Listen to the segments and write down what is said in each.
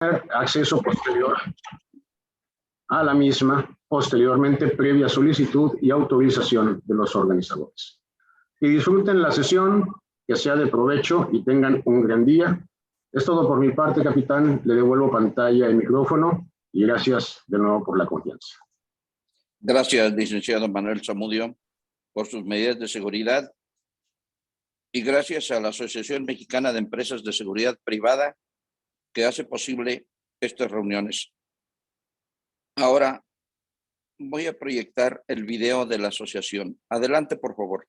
acceso posterior a la misma, posteriormente previa solicitud y autorización de los organizadores. Y disfruten la sesión, que sea de provecho y tengan un gran día. Es todo por mi parte, capitán. Le devuelvo pantalla y micrófono y gracias de nuevo por la confianza. Gracias, licenciado Manuel Zamudio, por sus medidas de seguridad y gracias a la Asociación Mexicana de Empresas de Seguridad Privada que hace posible estas reuniones. Ahora voy a proyectar el video de la asociación. Adelante, por favor.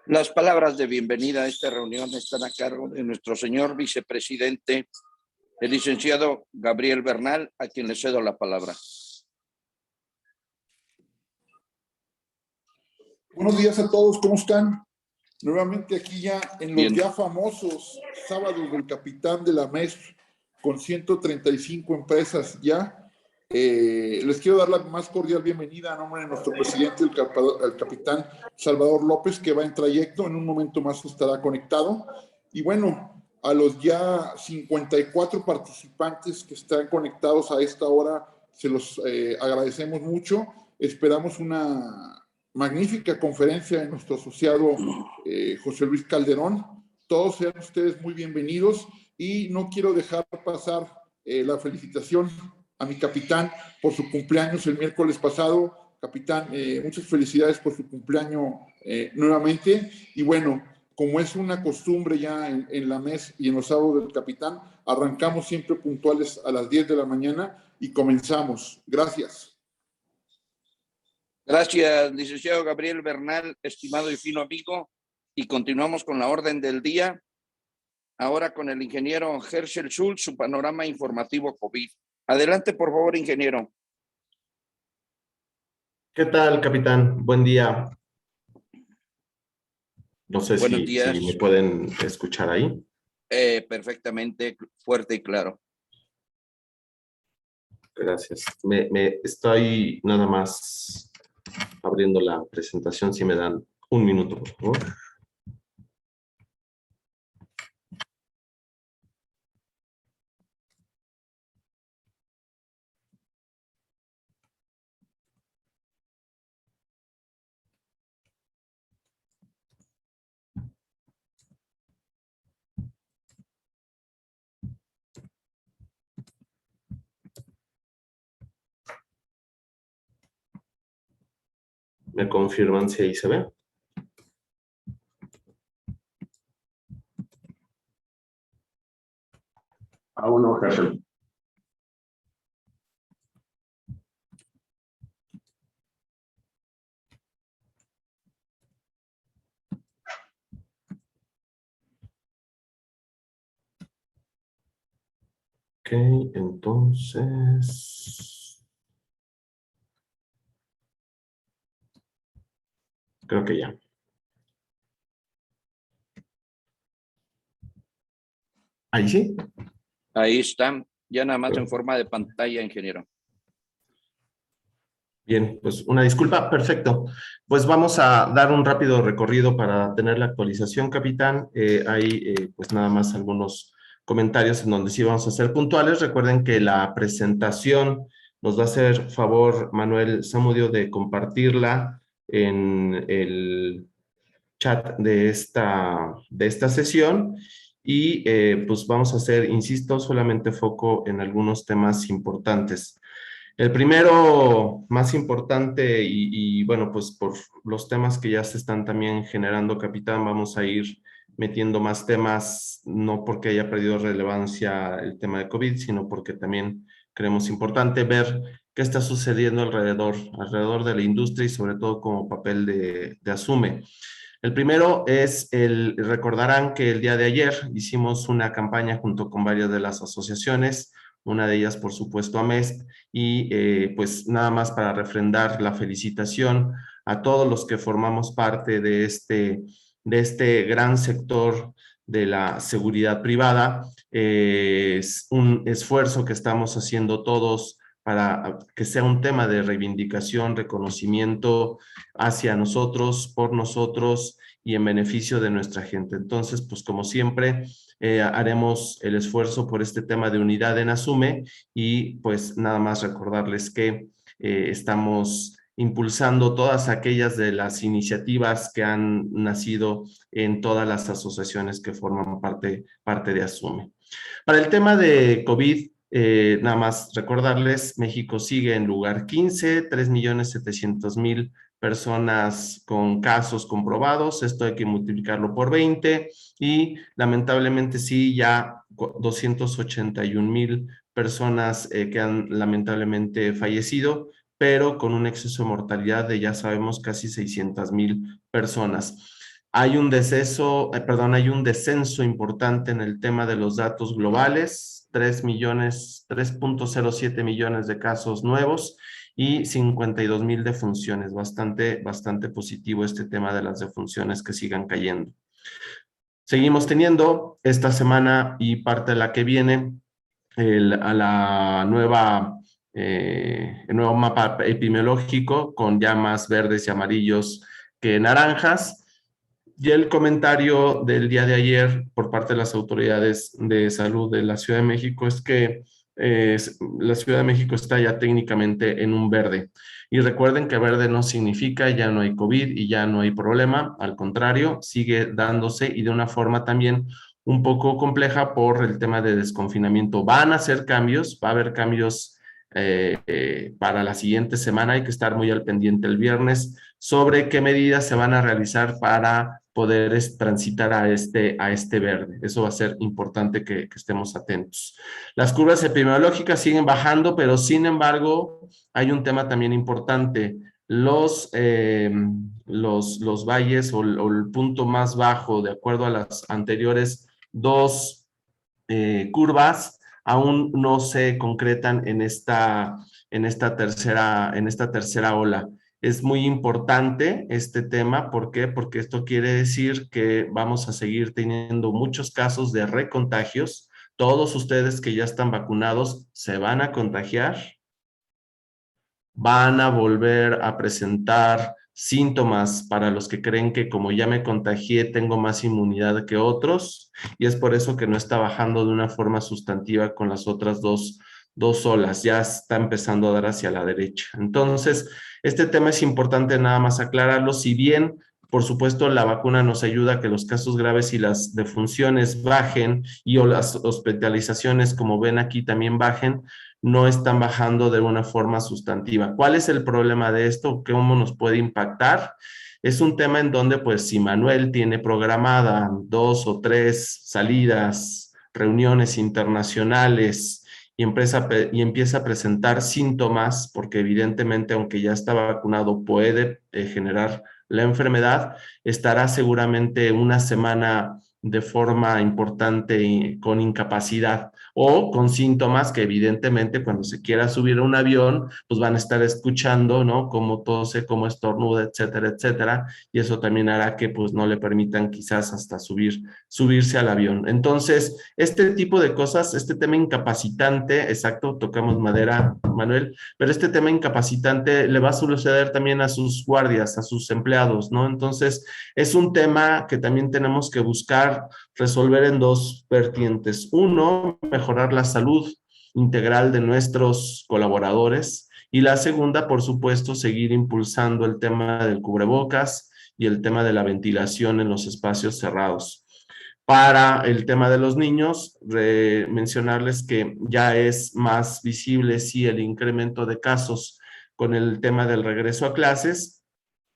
Las palabras de bienvenida a esta reunión están a cargo de nuestro señor vicepresidente, el licenciado Gabriel Bernal, a quien le cedo la palabra. Buenos días a todos, ¿cómo están? Nuevamente aquí ya en los Bien. ya famosos sábados del capitán de la MES, con 135 empresas ya. Les quiero dar la más cordial bienvenida a nombre de nuestro presidente, el capitán Salvador López, que va en trayecto, en un momento más estará conectado. Y bueno, a los ya 54 participantes que están conectados a esta hora, se los agradecemos mucho. Esperamos una magnífica conferencia de nuestro asociado José Luis Calderón. Todos sean ustedes muy bienvenidos y no quiero dejar pasar la felicitación a mi capitán por su cumpleaños el miércoles pasado. Capitán, muchas felicidades por su cumpleaños nuevamente. Y bueno, como es una costumbre ya en la MES y en los sábados del capitán, arrancamos siempre puntuales a las 10 de la mañana y comenzamos. Gracias. Gracias, licenciado Gabriel Bernal, estimado y fino amigo. Y continuamos con la orden del día. Ahora con el ingeniero Herschel Schultz, su panorama informativo COVID. Adelante, por favor, ingeniero. ¿Qué tal, capitán? Buen día. No sé Buenos si días. me pueden escuchar ahí. Perfectamente, fuerte y claro. Gracias. Me estoy nada más abriendo la presentación. Si me dan un minuto, por favor. ¿Me confirman si ahí se ve? Aún no, Herschel. Ok, entonces... Creo que ya. Ahí sí. Ahí está, ya nada más en forma de pantalla, ingeniero. Bien, pues una disculpa, perfecto. Pues vamos a dar un rápido recorrido para tener la actualización, capitán. Hay pues nada más algunos comentarios en donde sí vamos a ser puntuales. Recuerden que la presentación nos va a hacer favor Manuel Zamudio de compartirla en el chat de esta sesión y pues vamos a hacer, insisto, solamente foco en algunos temas importantes. El primero más importante y bueno, pues por los temas que ya se están también generando, capitán, vamos a ir metiendo más temas, no porque haya perdido relevancia el tema de COVID, sino porque también creemos importante ver qué está sucediendo alrededor de la industria y sobre todo como papel de Asume. El primero es recordarán que el día de ayer hicimos una campaña junto con varias de las asociaciones, una de ellas por supuesto AMEST, y pues nada más para refrendar la felicitación a todos los que formamos parte de este gran sector de la seguridad privada. Es un esfuerzo que estamos haciendo todos para que sea un tema de reivindicación, reconocimiento hacia nosotros, por nosotros y en beneficio de nuestra gente. Entonces, pues como siempre, haremos el esfuerzo por este tema de unidad en Asume y pues nada más recordarles que estamos impulsando todas aquellas de las iniciativas que han nacido en todas las asociaciones que forman parte de Asume. Para el tema de COVID, nada más recordarles, México sigue en lugar 15, 3.700.000 personas con casos comprobados, esto hay que multiplicarlo por 20 y lamentablemente sí, ya 281.000 personas que han lamentablemente fallecido, pero con un exceso de mortalidad de ya sabemos casi 600.000 personas. Hay un hay un descenso importante en el tema de los datos globales, 3.07 millones de casos nuevos y 52.000 defunciones. Bastante positivo este tema de las defunciones que sigan cayendo. Seguimos teniendo esta semana y parte de la que viene el nuevo mapa epidemiológico con ya más verdes y amarillos que naranjas. Y el comentario del día de ayer por parte de las autoridades de salud de la Ciudad de México es que la Ciudad de México está ya técnicamente en un verde. Y recuerden que verde no significa ya no hay COVID y ya no hay problema. Al contrario, sigue dándose y de una forma también un poco compleja por el tema de desconfinamiento. Van a hacer cambios, va a haber cambios para la siguiente semana. Hay que estar muy al pendiente el viernes sobre qué medidas se van a realizar para poder transitar a este verde. Eso va a ser importante que estemos atentos. Las curvas epidemiológicas siguen bajando, pero sin embargo hay un tema también importante. Los valles o el punto más bajo, de acuerdo a las anteriores dos curvas, aún no se concretan en esta tercera ola. Es muy importante este tema, ¿por qué? Porque esto quiere decir que vamos a seguir teniendo muchos casos de recontagios. Todos ustedes que ya están vacunados se van a contagiar, van a volver a presentar síntomas para los que creen que como ya me contagié tengo más inmunidad que otros y es por eso que no está bajando de una forma sustantiva con las otras dos olas, ya está empezando a dar hacia la derecha. Entonces, este tema es importante nada más aclararlo, si bien por supuesto la vacuna nos ayuda a que los casos graves y las defunciones bajen y o las hospitalizaciones, como ven aquí, también bajen, no están bajando de una forma sustantiva. ¿Cuál es el problema de esto? ¿Cómo nos puede impactar? Es un tema en donde, pues, si Manuel tiene programada 2 o 3 salidas, reuniones internacionales y empieza a presentar síntomas, porque evidentemente, aunque ya está vacunado, puede generar la enfermedad, estará seguramente una semana de forma importante con incapacidad. o con síntomas que evidentemente cuando se quiera subir a un avión, pues van a estar escuchando, ¿no? Cómo tose, cómo estornuda, etcétera, etcétera, y eso también hará que pues no le permitan quizás hasta subirse al avión. Entonces, este tipo de cosas, este tema incapacitante, exacto, tocamos madera, Manuel, pero este tema incapacitante le va a suceder también a sus guardias, a sus empleados, ¿no? Entonces, es un tema que también tenemos que buscar resolver en dos vertientes. Uno, mejorar la salud integral de nuestros colaboradores, y la segunda, por supuesto, seguir impulsando el tema del cubrebocas y el tema de la ventilación en los espacios cerrados. Para el tema de los niños, mencionarles que ya es más visible, sí, el incremento de casos con el tema del regreso a clases,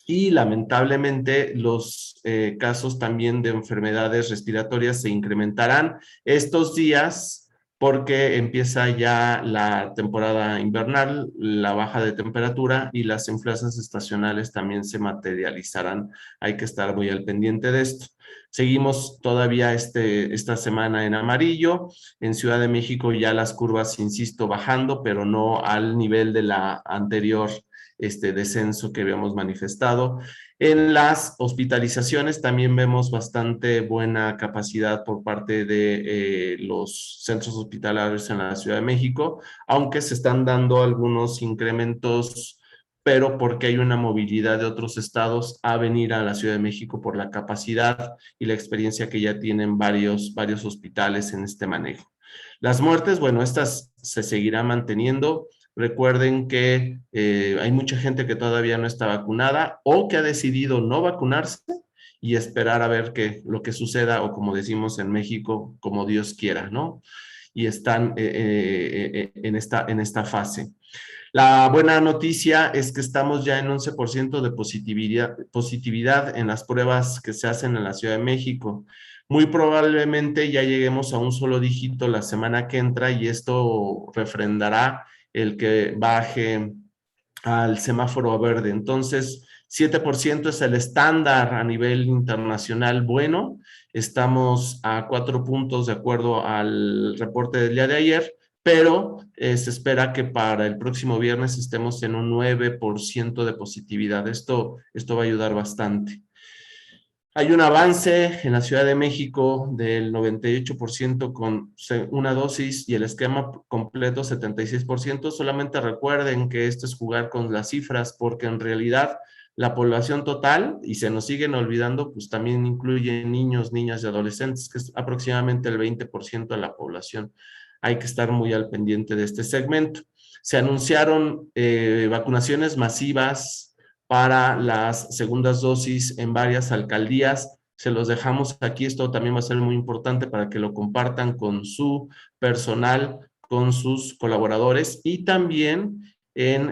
y lamentablemente los casos también de enfermedades respiratorias se incrementarán estos días porque empieza ya la temporada invernal, la baja de temperatura, y las influencias estacionales también se materializarán. Hay que estar muy al pendiente de esto. Seguimos todavía esta semana en amarillo. En Ciudad de México ya las curvas, insisto, bajando, pero no al nivel de la anterior descenso que habíamos manifestado. En las hospitalizaciones también vemos bastante buena capacidad por parte de los centros hospitalarios en la Ciudad de México, aunque se están dando algunos incrementos, pero porque hay una movilidad de otros estados a venir a la Ciudad de México por la capacidad y la experiencia que ya tienen varios hospitales en este manejo. Las muertes, bueno, estas se seguirán manteniendo. Recuerden que hay mucha gente que todavía no está vacunada o que ha decidido no vacunarse y esperar a ver lo que suceda, o como decimos en México, como Dios quiera, ¿no? Y están en esta fase. La buena noticia es que estamos ya en 11% de positividad en las pruebas que se hacen en la Ciudad de México. Muy probablemente ya lleguemos a un solo dígito la semana que entra, y esto refrendará el que baje al semáforo verde. Entonces, 7% es el estándar a nivel internacional bueno. Estamos a 4 puntos de acuerdo al reporte del día de ayer, pero se espera que para el próximo viernes estemos en un 9% de positividad. Esto va a ayudar bastante. Hay un avance en la Ciudad de México del 98% con una dosis, y el esquema completo 76%. Solamente recuerden que esto es jugar con las cifras, porque en realidad la población total, y se nos siguen olvidando, pues también incluye niños, niñas y adolescentes, que es aproximadamente el 20% de la población. Hay que estar muy al pendiente de este segmento. Se anunciaron vacunaciones masivas para las segundas dosis en varias alcaldías. Se los dejamos aquí. Esto también va a ser muy importante para que lo compartan con su personal, con sus colaboradores, y también hay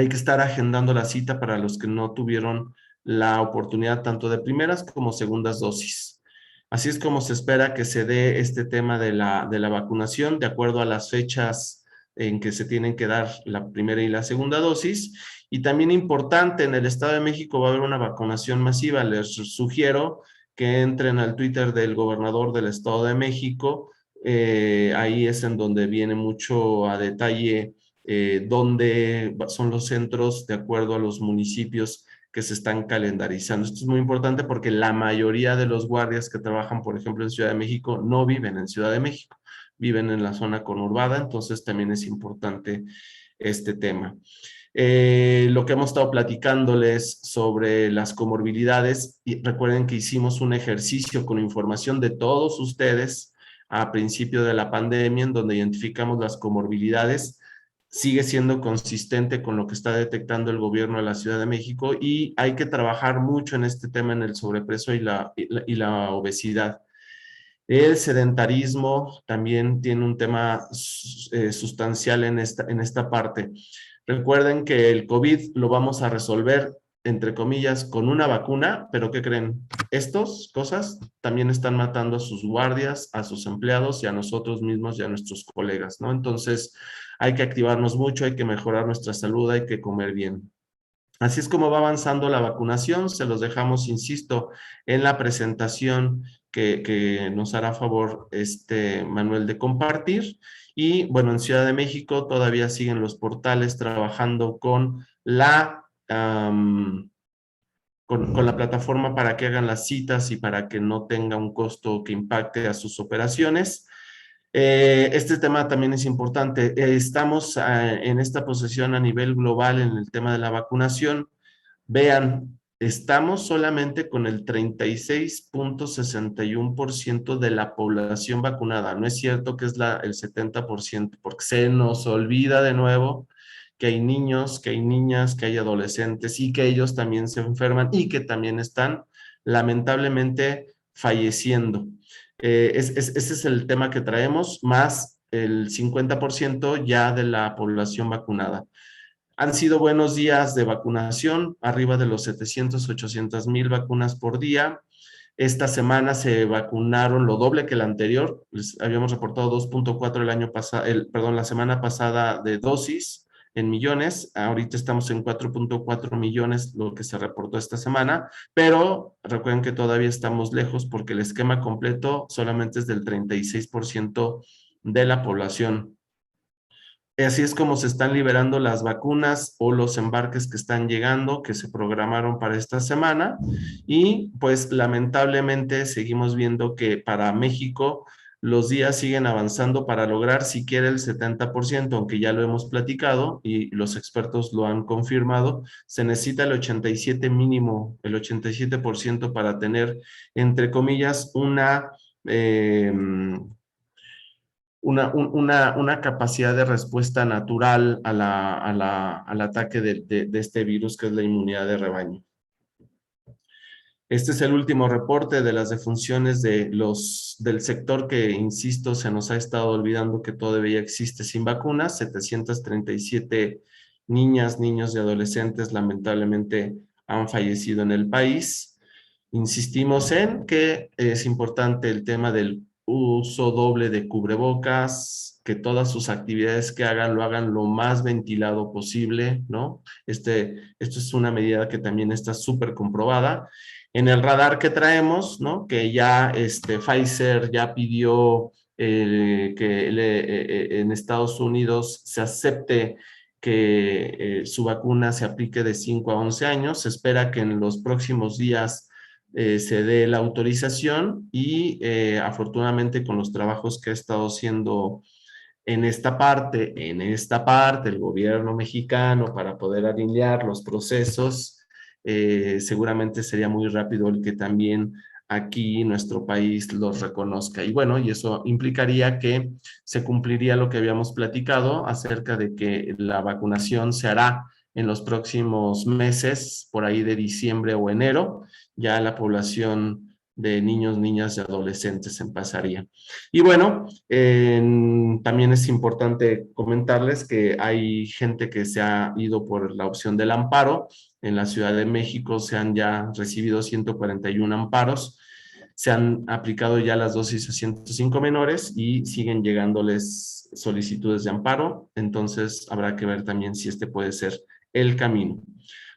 que estar agendando la cita para los que no tuvieron la oportunidad tanto de primeras como segundas dosis. Así es como se espera que se dé este tema de la vacunación, de acuerdo a las fechas en que se tienen que dar la primera y la segunda dosis. Y también importante, en el Estado de México va a haber una vacunación masiva. Les sugiero que entren al Twitter del gobernador del Estado de México. Ahí es en donde viene mucho a detalle dónde son los centros de acuerdo a los municipios que se están calendarizando. Esto es muy importante porque la mayoría de los guardias que trabajan, por ejemplo, en Ciudad de México, no viven en Ciudad de México, viven en la zona conurbada. Entonces también es importante este tema. Lo que hemos estado platicándoles sobre las comorbilidades, y recuerden que hicimos un ejercicio con información de todos ustedes a principio de la pandemia, en donde identificamos las comorbilidades. Sigue siendo consistente con lo que está detectando el gobierno de la Ciudad de México, y hay que trabajar mucho en este tema, en el sobrepeso y la obesidad. El sedentarismo también tiene un tema sustancial en esta parte. Recuerden que el COVID lo vamos a resolver, entre comillas, con una vacuna, pero ¿qué creen? Estas cosas también están matando a sus guardias, a sus empleados y a nosotros mismos y a nuestros colegas, ¿no? Entonces hay que activarnos mucho, hay que mejorar nuestra salud, hay que comer bien. Así es como va avanzando la vacunación. Se los dejamos, insisto, en la presentación que nos hará favor Manuel de compartir. Y bueno, en Ciudad de México todavía siguen los portales trabajando con con la plataforma para que hagan las citas y para que no tenga un costo que impacte a sus operaciones. Este tema también es importante. Estamos en esta posición a nivel global en el tema de la vacunación. Vean, estamos solamente con el 36.61% de la población vacunada. No es cierto que es el 70%, porque se nos olvida de nuevo que hay niños, que hay niñas, que hay adolescentes y que ellos también se enferman y que también están lamentablemente falleciendo. Ese es el tema que traemos, más el 50% ya de la población vacunada. Han sido buenos días de vacunación, arriba de los 700, 800 mil vacunas por día. Esta semana se vacunaron lo doble que la anterior. Les habíamos reportado 2.4 el año pasado, la semana pasada de dosis en millones. Ahorita estamos en 4.4 millones, lo que se reportó esta semana, pero recuerden que todavía estamos lejos porque el esquema completo solamente es del 36% de la población. Así es como se están liberando las vacunas o los embarques que están llegando, que se programaron para esta semana. Y pues lamentablemente seguimos viendo que para México los días siguen avanzando para lograr siquiera el 70%, aunque ya lo hemos platicado y los expertos lo han confirmado. Se necesita el 87 mínimo, el 87% para tener, entre comillas, una capacidad de respuesta natural al ataque de este virus, que es la inmunidad de rebaño. Este es el último reporte de las defunciones del sector que, insisto, se nos ha estado olvidando que todavía existe sin vacunas. 737 niñas, niños y adolescentes lamentablemente han fallecido en el país. Insistimos en que es importante el tema del uso doble de cubrebocas, que todas sus actividades que hagan lo hagan lo más ventilado posible, ¿no? Esto es una medida que también está súper comprobada. En el radar que traemos, ¿no? Que ya Pfizer ya pidió que en Estados Unidos se acepte que su vacuna se aplique de 5 a 11 años. Se espera que en los próximos días se dé la autorización y afortunadamente con los trabajos que ha estado haciendo en esta parte, el gobierno mexicano para poder alinear los procesos, seguramente sería muy rápido el que también aquí nuestro país los reconozca. Y bueno, y eso implicaría que se cumpliría lo que habíamos platicado acerca de que la vacunación se hará en los próximos meses, por ahí de diciembre o enero, ya la población de niños, niñas y adolescentes pasaría. Y bueno, también es importante comentarles que hay gente que se ha ido por la opción del amparo. En la Ciudad de México se han ya recibido 141 amparos. Se han aplicado ya las dosis a 105 menores y siguen llegándoles solicitudes de amparo. Entonces habrá que ver también si puede ser el camino.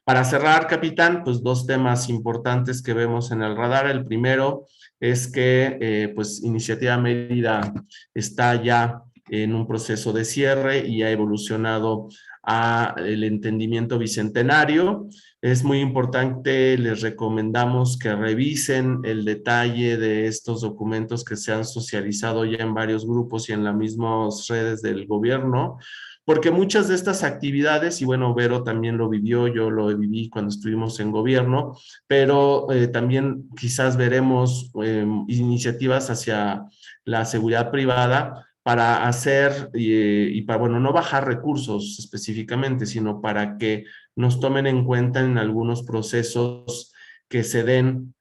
Para cerrar, capitán, pues 2 temas importantes que vemos en el radar. El primero es que pues Iniciativa Mérida está ya en un proceso de cierre y ha evolucionado a el entendimiento bicentenario. Es muy importante, les recomendamos que revisen el detalle de estos documentos que se han socializado ya en varios grupos y en las mismas redes del gobierno, porque muchas de estas actividades, y bueno, Vero también lo vivió, yo lo viví cuando estuvimos en gobierno, pero también quizás veremos iniciativas hacia la seguridad privada para hacer y para, bueno, no bajar recursos específicamente, sino para que nos tomen en cuenta en algunos procesos que se den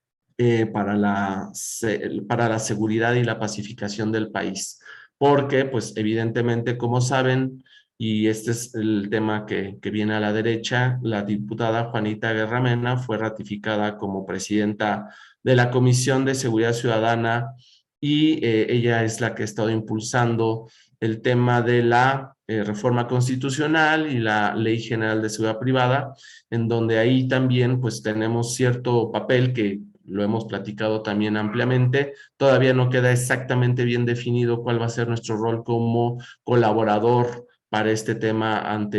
para la seguridad y la pacificación del país. Porque, pues, evidentemente, como saben, y este es el tema que viene a la derecha, la diputada Juanita Guerra Mena fue ratificada como presidenta de la Comisión de Seguridad Ciudadana y ella es la que ha estado impulsando el tema de la reforma constitucional y la Ley General de Seguridad Privada, en donde ahí también pues tenemos cierto papel que lo hemos platicado también ampliamente. Todavía no queda exactamente bien definido cuál va a ser nuestro rol como colaborador para este tema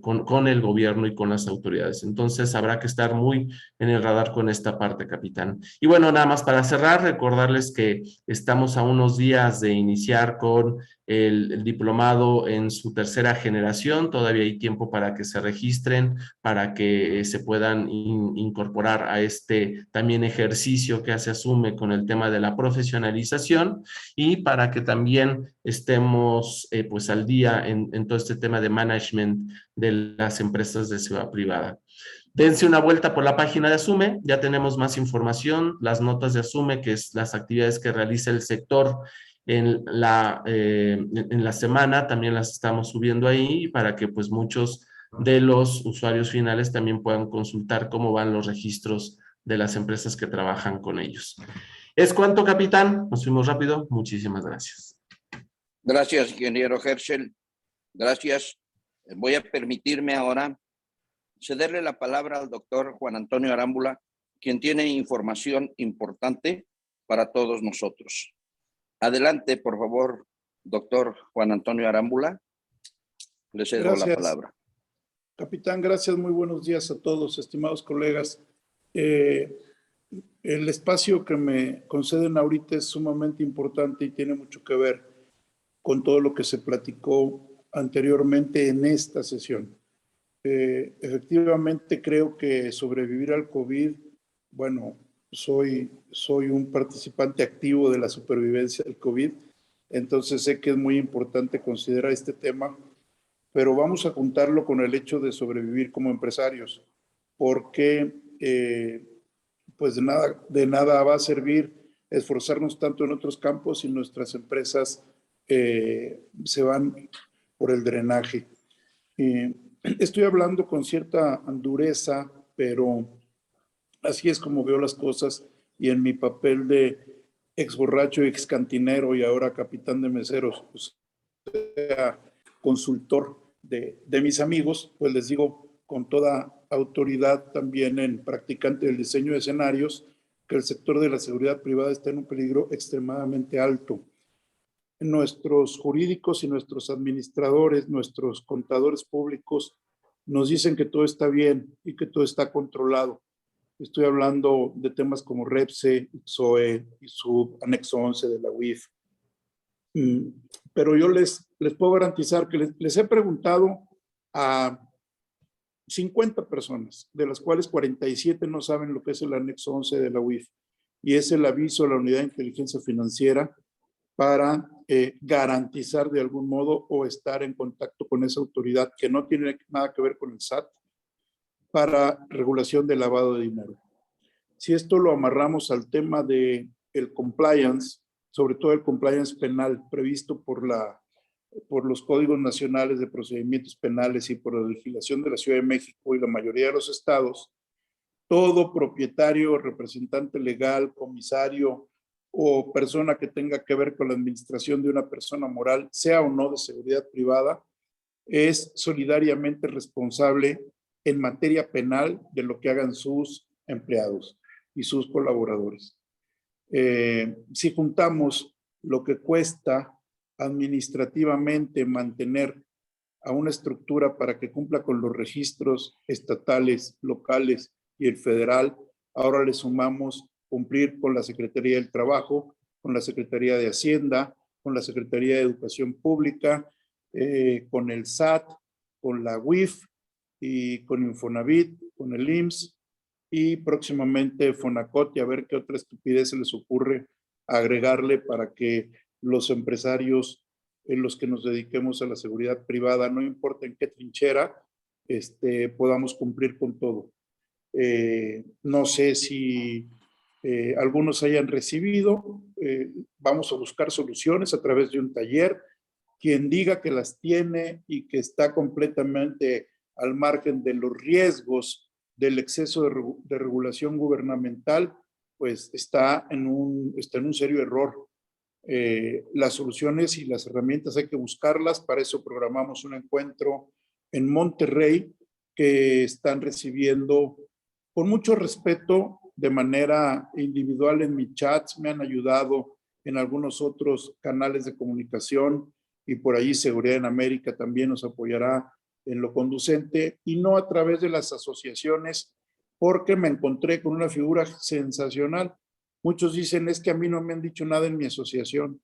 con el gobierno y con las autoridades. Entonces habrá que estar muy en el radar con esta parte, capitán. Y bueno, nada más para cerrar, recordarles que estamos a unos días de iniciar con el diplomado en su tercera generación. Todavía hay tiempo para que se registren, para que se puedan incorporar a este también ejercicio que se asume con el tema de la profesionalización y para que también estemos pues al día en todo este tema de management de las empresas de seguridad privada. Dense una vuelta por la página de Asume, ya tenemos más información, las notas de Asume, que es las actividades que realiza el sector en la semana, también las estamos subiendo ahí para que pues muchos de los usuarios finales también puedan consultar cómo van los registros de las empresas que trabajan con ellos. ¿Es cuánto, capitán? Nos fuimos rápido. Muchísimas gracias. Gracias, ingeniero Herschel. Gracias. Voy a permitirme ahora cederle la palabra al doctor Juan Antonio Arámbula, quien tiene información importante para todos nosotros. Adelante, por favor, doctor Juan Antonio Arámbula. Le cedo la palabra. Capitán, gracias. Muy buenos días a todos, estimados colegas. El espacio que me conceden ahorita es sumamente importante y tiene mucho que ver con todo lo que se platicó anteriormente en esta sesión. Efectivamente, creo que sobrevivir al COVID, bueno, soy un participante activo de la supervivencia del COVID, entonces sé que es muy importante considerar este tema, pero vamos a juntarlo con el hecho de sobrevivir como empresarios, porque pues de nada va a servir esforzarnos tanto en otros campos si nuestras empresas se van por el drenaje. Estoy hablando con cierta dureza, pero así es como veo las cosas y en mi papel de ex borracho, ex cantinero y ahora capitán de meseros, o sea, consultor de mis amigos, pues les digo con toda autoridad también en practicante del diseño de escenarios que el sector de la seguridad privada está en un peligro extremadamente alto. Nuestros jurídicos y nuestros administradores, nuestros contadores públicos nos dicen que todo está bien y que todo está controlado. Estoy hablando de temas como REPSE, XOE, ISUB, Anexo 11 de la UIF. Pero yo les puedo garantizar que les he preguntado a 50 personas, de las cuales 47 no saben lo que es el Anexo 11 de la UIF, y es el aviso a la Unidad de Inteligencia Financiera para garantizar de algún modo o estar en contacto con esa autoridad que no tiene nada que ver con el SAT para regulación de lavado de dinero. Si esto lo amarramos al tema de el compliance, sobre todo el compliance penal previsto por los códigos nacionales de procedimientos penales y por la legislación de la Ciudad de México y la mayoría de los estados, todo propietario, representante legal, comisario o persona que tenga que ver con la administración de una persona moral, sea o no de seguridad privada, es solidariamente responsable en materia penal de lo que hagan sus empleados y sus colaboradores. Si juntamos lo que cuesta administrativamente mantener a una estructura para que cumpla con los registros estatales, locales y el federal, ahora le sumamos cumplir con la Secretaría del Trabajo, con la Secretaría de Hacienda, con la Secretaría de Educación Pública, con el SAT, con la UIF y con Infonavit, con el IMSS y próximamente Fonacot, y a ver qué otra estupidez se les ocurre agregarle para que los empresarios en los que nos dediquemos a la seguridad privada, no importa en qué trinchera, podamos cumplir con todo. No sé si algunos hayan recibido, vamos a buscar soluciones a través de un taller. Quien diga que las tiene y que está completamente al margen de los riesgos del exceso de regulación gubernamental, pues está en un serio error. Las soluciones y las herramientas hay que buscarlas. Para eso programamos un encuentro en Monterrey que están recibiendo con mucho respeto de manera individual en mis chats, me han ayudado en algunos otros canales de comunicación y por ahí Seguridad en América también nos apoyará en lo conducente y no a través de las asociaciones, porque me encontré con una figura sensacional. Muchos dicen, es que a mí no me han dicho nada en mi asociación.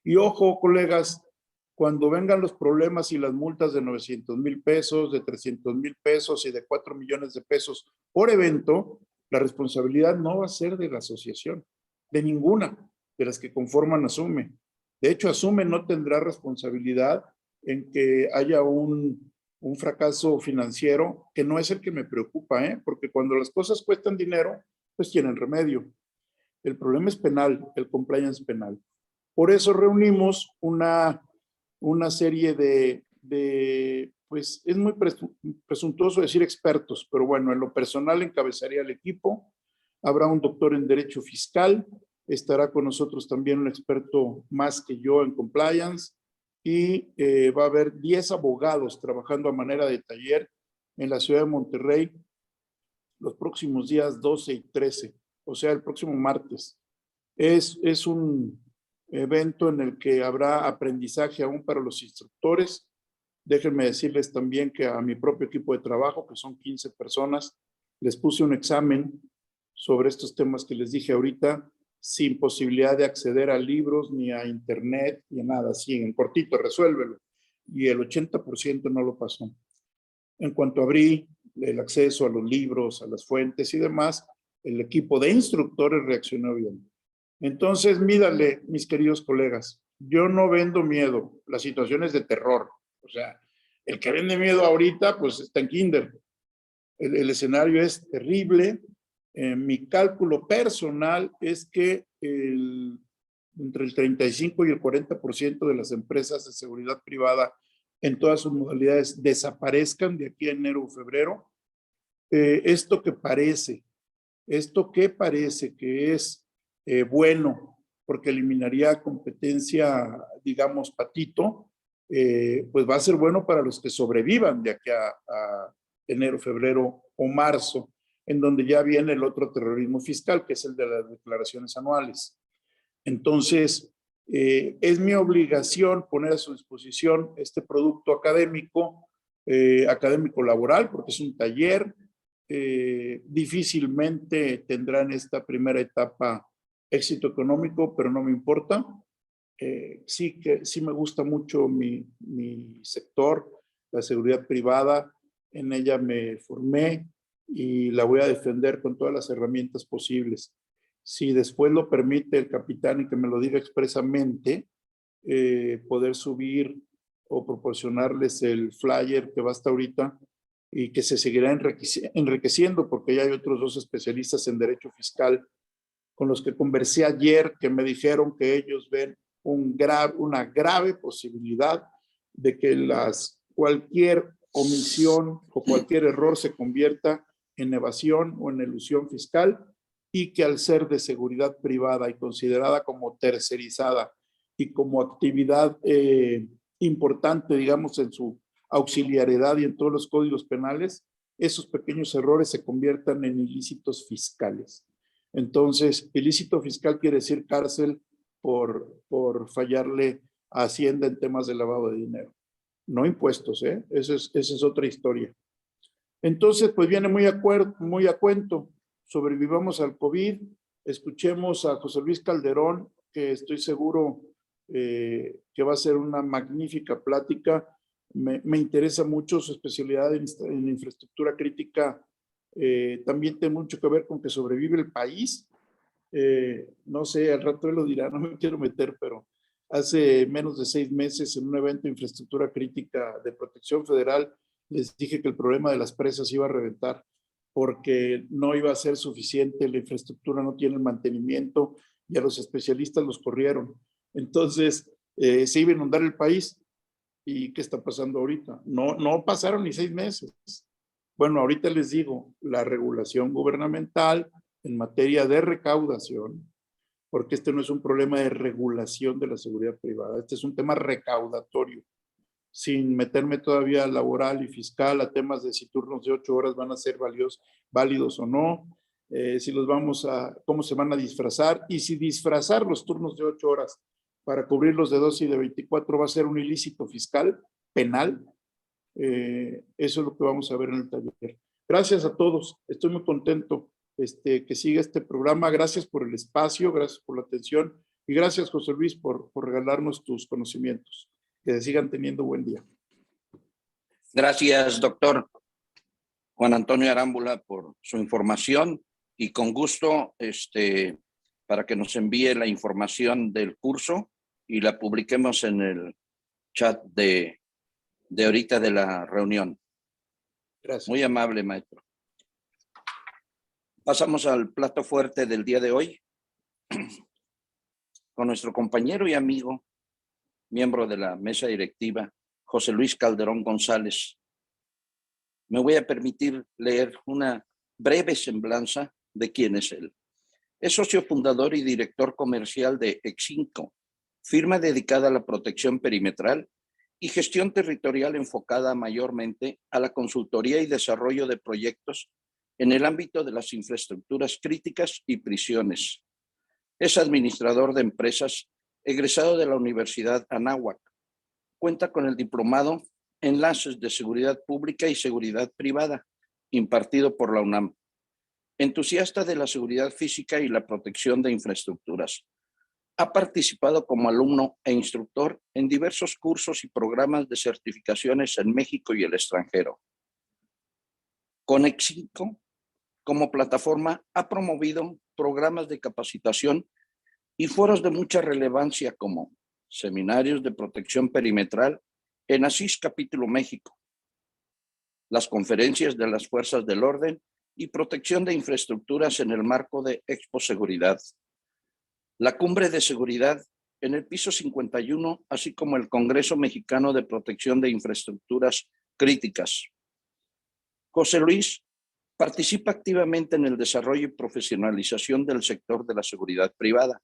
Y ojo, colegas, cuando vengan los problemas y las multas de 900,000 pesos, de 300,000 pesos y de 4 millones de pesos por evento, la responsabilidad no va a ser de la asociación, de ninguna de las que conforman ASUME. De hecho, ASUME no tendrá responsabilidad en que haya un fracaso financiero, que no es el que me preocupa, porque cuando las cosas cuestan dinero, pues tienen remedio. El problema es penal, el compliance penal. Por eso reunimos una serie pues es muy presuntuoso decir expertos, pero bueno, en lo personal encabezaría el equipo. Habrá un doctor en Derecho Fiscal, estará con nosotros también un experto más que yo en compliance y va a haber 10 abogados trabajando a manera de taller en la ciudad de Monterrey los próximos días 12 y 13, o sea, el próximo martes. Es un evento en el que habrá aprendizaje aún para los instructores. Déjenme decirles también que a mi propio equipo de trabajo, que son 15 personas, les puse un examen sobre estos temas que les dije ahorita, sin posibilidad de acceder a libros, ni a internet, ni a nada así, en cortito, resuélvelo. Y el 80% no lo pasó. En cuanto abrí el acceso a los libros, a las fuentes y demás, el equipo de instructores reaccionó bien. Entonces, mídale, mis queridos colegas, yo no vendo miedo, la situación es de terror. O sea, el que vende miedo ahorita, pues está en kinder. El escenario es terrible. Mi cálculo personal es que entre el 35 y el 40% de las empresas de seguridad privada en todas sus modalidades desaparezcan de aquí a enero o febrero. Esto que parece que es bueno, porque eliminaría competencia, digamos, patito, pues va a ser bueno para los que sobrevivan de aquí a enero, febrero o marzo, en donde ya viene el otro terrorismo fiscal, que es el de las declaraciones anuales. Entonces, es mi obligación poner a su disposición este producto académico, académico laboral, porque es un taller. Difícilmente tendrá en esta primera etapa éxito económico, pero no me importa. Sí me gusta mucho mi sector, la seguridad privada. En ella me formé y la voy a defender con todas las herramientas posibles. Si después lo permite el capitán y que me lo diga expresamente, poder subir o proporcionarles el flyer que va hasta ahorita y que se seguirá enriqueciendo porque ya hay otros 2 especialistas en derecho fiscal con los que conversé ayer que me dijeron que ellos ven una grave posibilidad de que cualquier omisión o cualquier error se convierta en evasión o en elusión fiscal y que al ser de seguridad privada y considerada como tercerizada y como actividad importante, digamos, en su auxiliaridad y en todos los códigos penales, esos pequeños errores se conviertan en ilícitos fiscales. Entonces, ilícito fiscal quiere decir cárcel por fallarle a Hacienda en temas de lavado de dinero. No impuestos, esa es otra historia. Entonces, pues viene muy a cuento. Sobrevivamos al COVID, escuchemos a José Luis Calderón, que estoy seguro que va a ser una magnífica plática. Me interesa mucho su especialidad en infraestructura crítica. También tiene mucho que ver con que sobrevive el país. No sé, al rato él lo dirá, no me quiero meter, pero hace menos de 6 meses en un evento de infraestructura crítica de protección federal les dije que el problema de las presas iba a reventar porque no iba a ser suficiente, la infraestructura no tiene el mantenimiento y a los especialistas los corrieron. Entonces, se iba a inundar el país. ¿Y qué está pasando ahorita? No pasaron ni 6 meses. Bueno, ahorita les digo, la regulación gubernamental en materia de recaudación, porque este no es un problema de regulación de la seguridad privada, este es un tema recaudatorio, sin meterme todavía laboral y fiscal a temas de si turnos de 8 horas van a ser válidos o no, si los cómo se van a disfrazar, y si disfrazar los turnos de 8 horas para cubrir los de 12 y de 24 va a ser un ilícito fiscal, penal. Eso es lo que vamos a ver en el taller. Gracias a todos, estoy muy contento que siga este programa. Gracias por el espacio, gracias por la atención y gracias, José Luis, por regalarnos tus conocimientos. Que sigan teniendo buen día. Gracias, doctor Juan Antonio Arámbula, por su información y con gusto para que nos envíe la información del curso y la publiquemos en el chat de ahorita de la reunión. Gracias. Muy amable, maestro. Pasamos al plato fuerte del día de hoy con nuestro compañero y amigo, miembro de la mesa directiva, José Luis Calderón González. Me voy a permitir leer una breve semblanza de quién es él. Es socio fundador y director comercial de Exinco, firma dedicada a la protección perimetral y gestión territorial enfocada mayormente a la consultoría y desarrollo de proyectos en el ámbito de las infraestructuras críticas y prisiones. Es administrador de empresas, egresado de la Universidad Anáhuac. Cuenta con el diplomado Enlaces de Seguridad Pública y Seguridad Privada, impartido por la UNAM. Entusiasta de la seguridad física y la protección de infraestructuras. Ha participado como alumno e instructor en diversos cursos y programas de certificaciones en México y el extranjero. Con Exinco, como plataforma, ha promovido programas de capacitación y foros de mucha relevancia como seminarios de protección perimetral en ASIS Capítulo México, las conferencias de las fuerzas del orden y protección de infraestructuras en el marco de Expo Seguridad, la Cumbre de Seguridad en el piso 51, así como el Congreso Mexicano de Protección de Infraestructuras Críticas. José Luis participa activamente en el desarrollo y profesionalización del sector de la seguridad privada.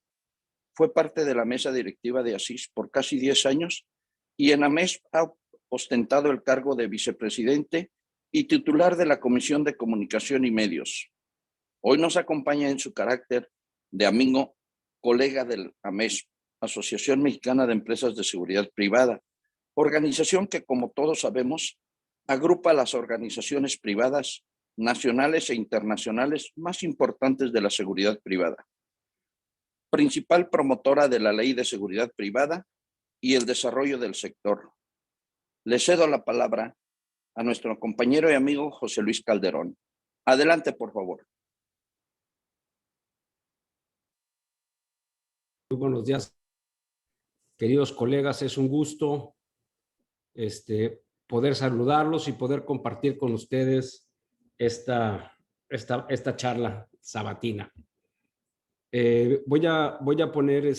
Fue parte de la mesa directiva de ASIS por casi 10 años y en AMES ha ostentado el cargo de vicepresidente y titular de la Comisión de Comunicación y Medios. Hoy nos acompaña en su carácter de amigo, colega del AMES, Asociación Mexicana de Empresas de Seguridad Privada, organización que, como todos sabemos, agrupa las organizaciones privadas nacionales e internacionales más importantes de la seguridad privada. Principal promotora de la Ley de Seguridad Privada y el desarrollo del sector. Le cedo la palabra a nuestro compañero y amigo José Luis Calderón. Adelante, por favor. Muy buenos días, queridos colegas. Es un gusto poder saludarlos y poder compartir con ustedes esta charla sabatina. Voy a poner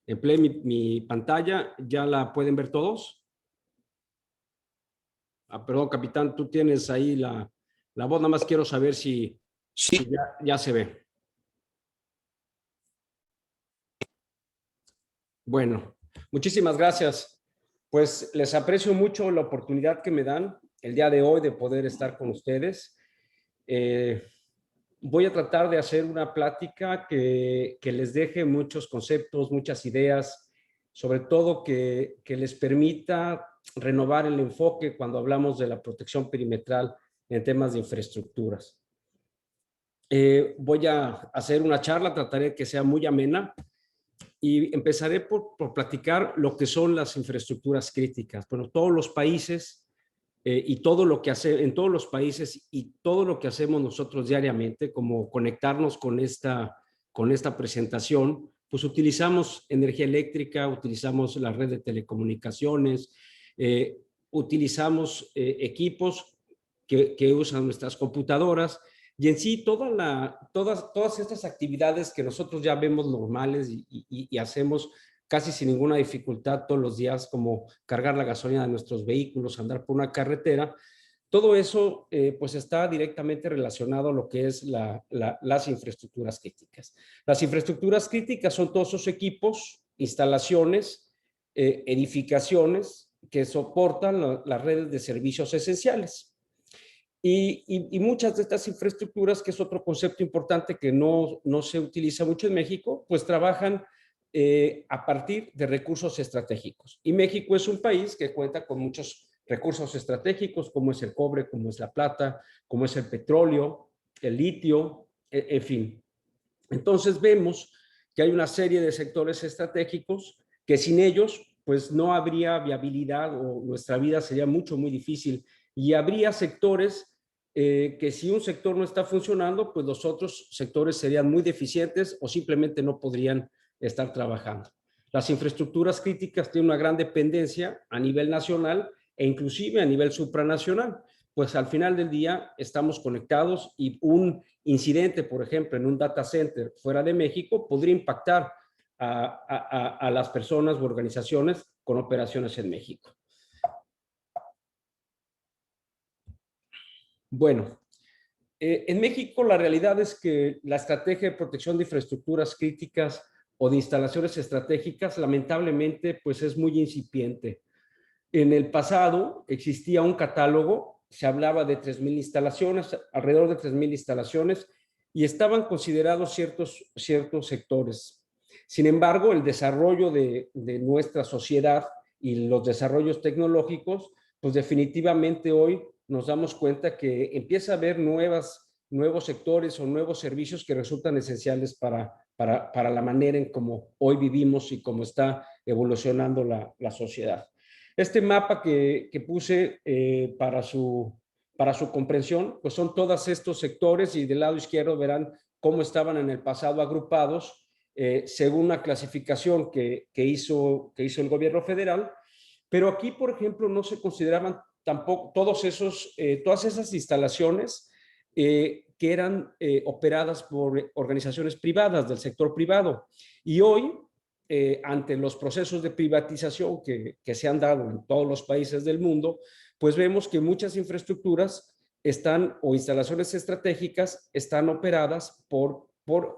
en play mi pantalla. ¿Ya la pueden ver todos? Perdón, capitán, tú tienes ahí la voz. Nada más quiero saber si ya se ve. Bueno, muchísimas gracias. Pues les aprecio mucho la oportunidad que me dan el día de hoy de poder estar con ustedes. Voy a tratar de hacer una plática que les deje muchos conceptos, muchas ideas, sobre todo que les permita renovar el enfoque cuando hablamos de la protección perimetral en temas de infraestructuras. Voy a hacer una charla, trataré que sea muy amena y empezaré por platicar lo que son las infraestructuras críticas. Bueno, todos los países y todo lo que en todos los países y todo lo que hacemos nosotros diariamente, como conectarnos con esta presentación, pues utilizamos energía eléctrica, utilizamos la red de telecomunicaciones, utilizamos equipos que usan nuestras computadoras y en sí todas estas actividades que nosotros ya vemos normales y hacemos casi sin ninguna dificultad todos los días, como cargar la gasolina de nuestros vehículos, andar por una carretera, todo eso pues está directamente relacionado a lo que es las infraestructuras críticas. Las infraestructuras críticas son todos esos equipos, instalaciones, edificaciones que soportan las redes de servicios esenciales. Y muchas de estas infraestructuras, que es otro concepto importante que no se utiliza mucho en México, pues trabajan a partir de recursos estratégicos. Y México es un país que cuenta con muchos recursos estratégicos, como es el cobre, como es la plata, como es el petróleo, el litio, en fin. Entonces vemos que hay una serie de sectores estratégicos que sin ellos pues no habría viabilidad, o nuestra vida sería muy difícil, y habría sectores que si un sector no está funcionando, pues los otros sectores serían muy deficientes o simplemente no podrían estar trabajando. Las infraestructuras críticas tienen una gran dependencia a nivel nacional e inclusive a nivel supranacional, pues al final del día estamos conectados, y un incidente, por ejemplo, en un data center fuera de México podría impactar a las personas u organizaciones con operaciones en México. Bueno, en México la realidad es que la estrategia de protección de infraestructuras críticas o de instalaciones estratégicas, lamentablemente, pues es muy incipiente. En el pasado existía un catálogo, se hablaba de 3,000 instalaciones, alrededor de 3,000 instalaciones, y estaban considerados ciertos sectores. Sin embargo, el desarrollo de nuestra sociedad y los desarrollos tecnológicos, pues definitivamente hoy nos damos cuenta que empieza a haber nuevos sectores o nuevos servicios que resultan esenciales para la manera en cómo hoy vivimos y cómo está evolucionando la sociedad. Este mapa que puse para su comprensión, pues son todos estos sectores, y del lado izquierdo verán cómo estaban en el pasado agrupados según una clasificación que hizo el gobierno federal. Pero aquí, por ejemplo, no se consideraban tampoco todas esas instalaciones que eran operadas por organizaciones privadas del sector privado. Y hoy, ante los procesos de privatización que se han dado en todos los países del mundo, pues vemos que muchas infraestructuras o instalaciones estratégicas están operadas por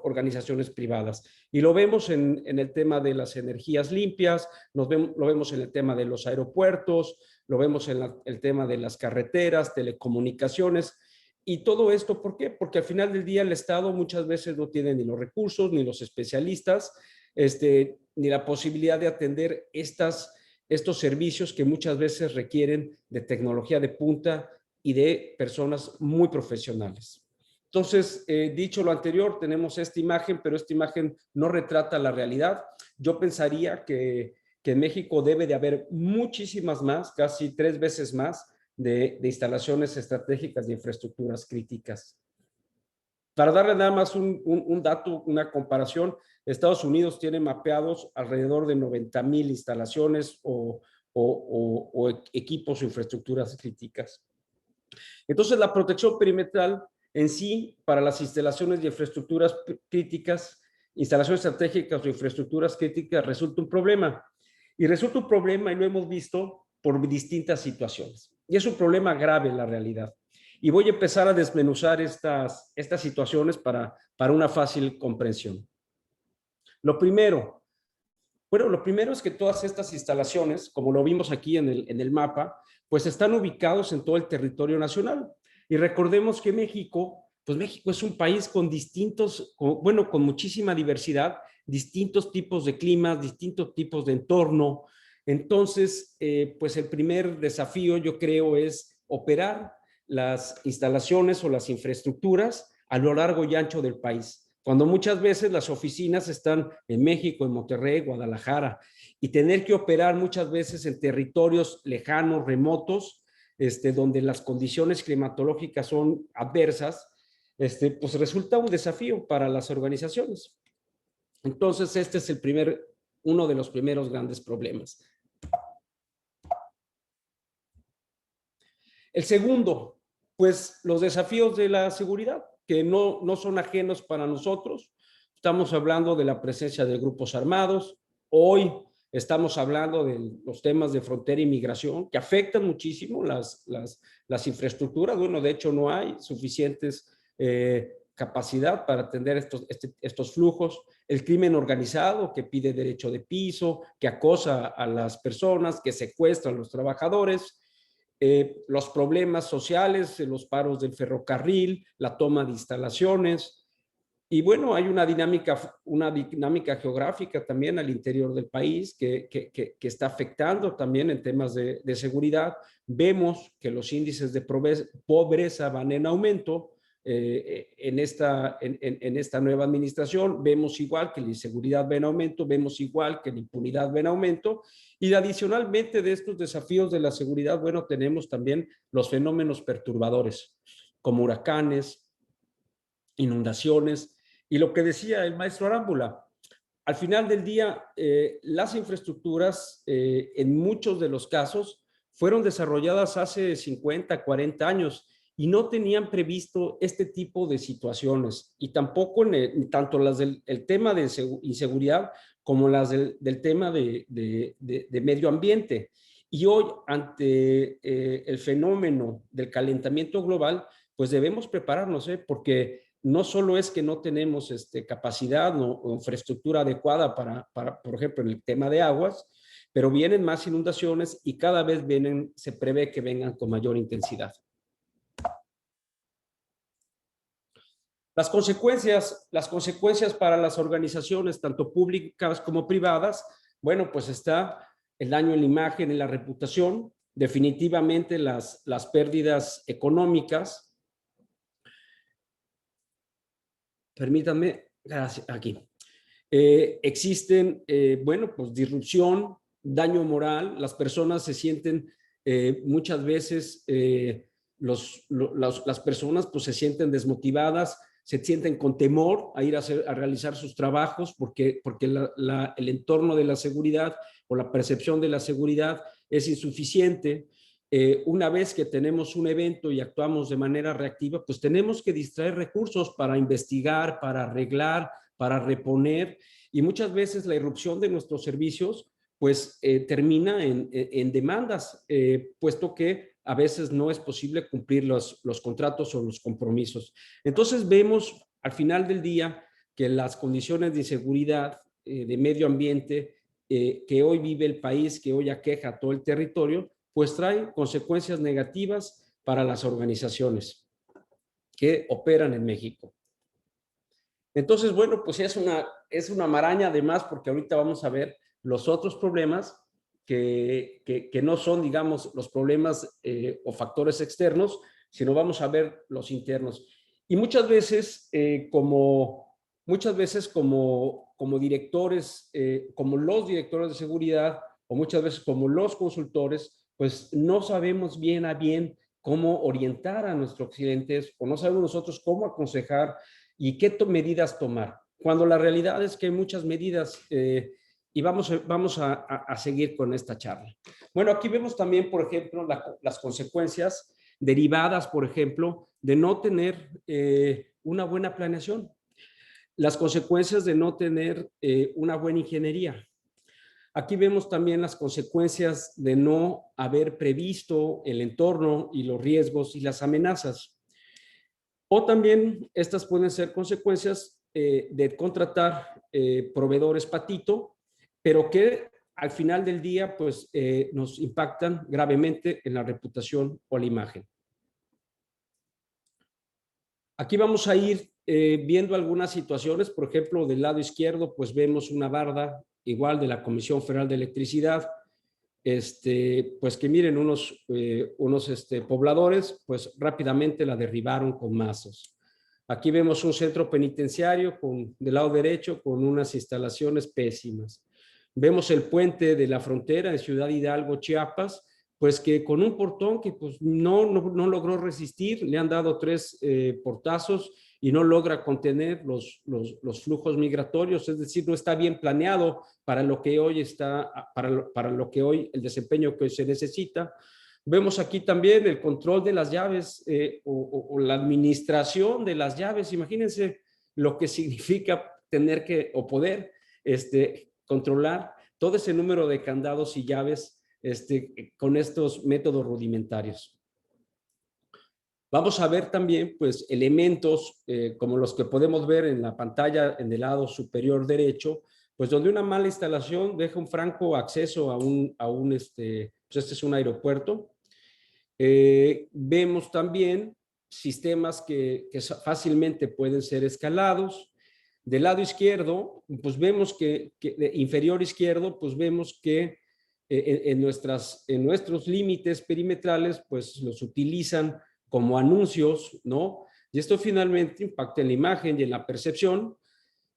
organizaciones privadas. Y lo vemos en el tema de las energías limpias, lo vemos en el tema de los aeropuertos, lo vemos en el tema de las carreteras, telecomunicaciones. Y todo esto, ¿por qué? Porque al final del día el Estado muchas veces no tiene ni los recursos, ni los especialistas, ni la posibilidad de atender estos servicios que muchas veces requieren de tecnología de punta y de personas muy profesionales. Entonces, dicho lo anterior, tenemos esta imagen, pero esta imagen no retrata la realidad. Yo pensaría que en México debe de haber muchísimas más, casi 3 veces más, de instalaciones estratégicas de infraestructuras críticas. Para darle nada más un dato, una comparación, Estados Unidos tiene mapeados alrededor de 90,000 instalaciones o equipos o infraestructuras críticas. Entonces, la protección perimetral en sí, para las instalaciones de infraestructuras críticas, instalaciones estratégicas o infraestructuras críticas, resulta un problema. Y resulta un problema, y lo hemos visto por distintas situaciones. Y es un problema grave en la realidad. Y voy a empezar a desmenuzar estas situaciones para una fácil comprensión. Lo primero es que todas estas instalaciones, como lo vimos aquí en el mapa, pues están ubicados en todo el territorio nacional. Y recordemos que México es un país con muchísima diversidad, distintos tipos de climas, distintos tipos de entorno. Entonces, pues el primer desafío, yo creo, es operar las instalaciones o las infraestructuras a lo largo y ancho del país, cuando muchas veces las oficinas están en México, en Monterrey, Guadalajara, y tener que operar muchas veces en territorios lejanos, remotos, donde las condiciones climatológicas son adversas, pues resulta un desafío para las organizaciones. Entonces, este es uno de los primeros grandes problemas. El segundo, pues los desafíos de la seguridad, que no son ajenos para nosotros. Estamos hablando de la presencia de grupos armados. Hoy estamos hablando de los temas de frontera y migración, que afectan muchísimo las infraestructuras. Bueno, de hecho no hay suficientes capacidad para atender estos flujos. El crimen organizado, que pide derecho de piso, que acosa a las personas, que secuestra a los trabajadores. los problemas sociales, los paros del ferrocarril, la toma de instalaciones. Y bueno, hay una dinámica geográfica también al interior del país que está afectando también en temas de seguridad. Vemos que los índices de pobreza van en aumento en esta nueva administración. Vemos igual que la inseguridad va en aumento, vemos igual que la impunidad va en aumento. Y adicionalmente de estos desafíos de la seguridad, bueno, tenemos también los fenómenos perturbadores, como huracanes, inundaciones, y lo que decía el maestro Arámbula, al final del día, las infraestructuras, en muchos de los casos, fueron desarrolladas hace 50, 40 años y no tenían previsto este tipo de situaciones, y tampoco tanto las del tema de inseguridad como las del tema de medio ambiente. Y hoy, ante el fenómeno del calentamiento global, pues debemos prepararnos, porque no solo es que no tenemos capacidad o infraestructura adecuada para, por ejemplo, en el tema de aguas, pero vienen más inundaciones y cada vez se prevé que vengan con mayor intensidad. Las consecuencias para las organizaciones, tanto públicas como privadas, bueno, pues está el daño en la imagen, en la reputación, definitivamente las pérdidas económicas. Permítanme, gracias, aquí. Existen, bueno, pues disrupción, daño moral, las personas se sienten muchas veces, las personas pues se sienten desmotivadas, se sienten con temor a ir a realizar sus trabajos porque el entorno de la seguridad o la percepción de la seguridad es insuficiente. Una vez que tenemos un evento y actuamos de manera reactiva, pues tenemos que distraer recursos para investigar, para arreglar, para reponer, y muchas veces la irrupción de nuestros servicios pues termina en demandas, puesto que a veces no es posible cumplir los contratos o los compromisos. Entonces vemos al final del día que las condiciones de inseguridad, de medio ambiente, que hoy vive el país, que hoy aqueja a todo el territorio, pues trae consecuencias negativas para las organizaciones que operan en México. Entonces, bueno, pues es una maraña además, porque ahorita vamos a ver los otros problemas que no son, digamos, los problemas o factores externos, sino vamos a ver los internos. Y muchas veces, como directores, como los directores de seguridad, o muchas veces como los consultores, pues no sabemos bien a bien cómo orientar a nuestros clientes, o no sabemos nosotros cómo aconsejar y qué medidas tomar, cuando la realidad es que hay muchas medidas, y vamos a seguir con esta charla. Bueno, aquí vemos también, por ejemplo, las consecuencias derivadas, por ejemplo, de no tener una buena planeación, las consecuencias de no tener una buena ingeniería. Aquí vemos también las consecuencias de no haber previsto el entorno y los riesgos y las amenazas. O también estas pueden ser consecuencias de contratar proveedores patito, pero que al final del día pues nos impactan gravemente en la reputación o la imagen. Aquí vamos a ir viendo algunas situaciones. Por ejemplo, del lado izquierdo pues vemos una barda igual de la Comisión Federal de Electricidad, pues que miren, unos pobladores pues rápidamente la derribaron con mazos. Aquí vemos un centro penitenciario del lado derecho con unas instalaciones pésimas. Vemos el puente de la frontera en Ciudad Hidalgo, Chiapas, pues que con un portón que pues no logró resistir, le han dado 3 portazos y no logra contener los flujos migratorios, es decir, no está bien planeado para lo que hoy el desempeño que se necesita. Vemos aquí también el control de las llaves o la administración de las llaves. Imagínense lo que significa tener que o poder controlar todo ese número de candados y llaves con estos métodos rudimentarios. Vamos a ver también pues elementos como los que podemos ver en la pantalla en el lado superior derecho, pues donde una mala instalación deja un franco acceso a pues este es un aeropuerto, Vemos también sistemas que fácilmente pueden ser escalados. Del lado izquierdo, pues vemos inferior izquierdo, pues vemos que en nuestros límites perimetrales, pues los utilizan como anuncios, ¿no? Y esto finalmente impacta en la imagen y en la percepción.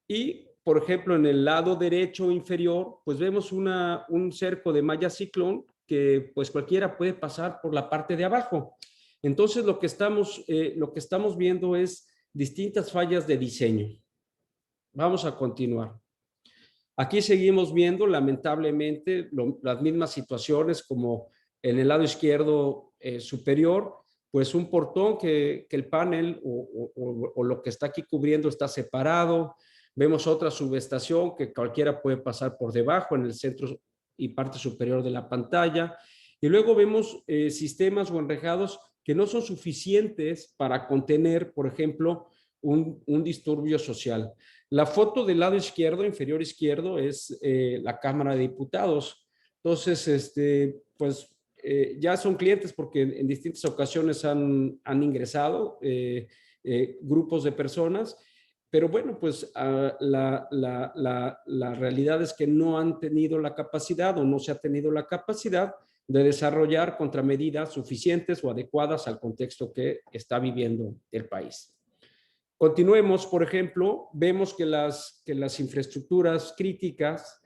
Y, por ejemplo, en el lado derecho inferior, pues vemos un cerco de malla ciclón que pues cualquiera puede pasar por la parte de abajo. Entonces, lo que estamos viendo es distintas fallas de diseño. Vamos a continuar. Aquí seguimos viendo, lamentablemente, las mismas situaciones como en el lado izquierdo superior, pues un portón que el panel o lo que está aquí cubriendo está separado. Vemos otra subestación que cualquiera puede pasar por debajo en el centro y parte superior de la pantalla. Y luego vemos sistemas o enrejados que no son suficientes para contener, por ejemplo, un disturbio social. La foto del lado izquierdo, inferior izquierdo, es la Cámara de Diputados. Entonces, pues ya son clientes porque en distintas ocasiones han ingresado grupos de personas, pero bueno, pues la realidad es que no han tenido la capacidad o no se ha tenido la capacidad de desarrollar contramedidas suficientes o adecuadas al contexto que está viviendo el país. Continuemos, por ejemplo, vemos que las infraestructuras críticas,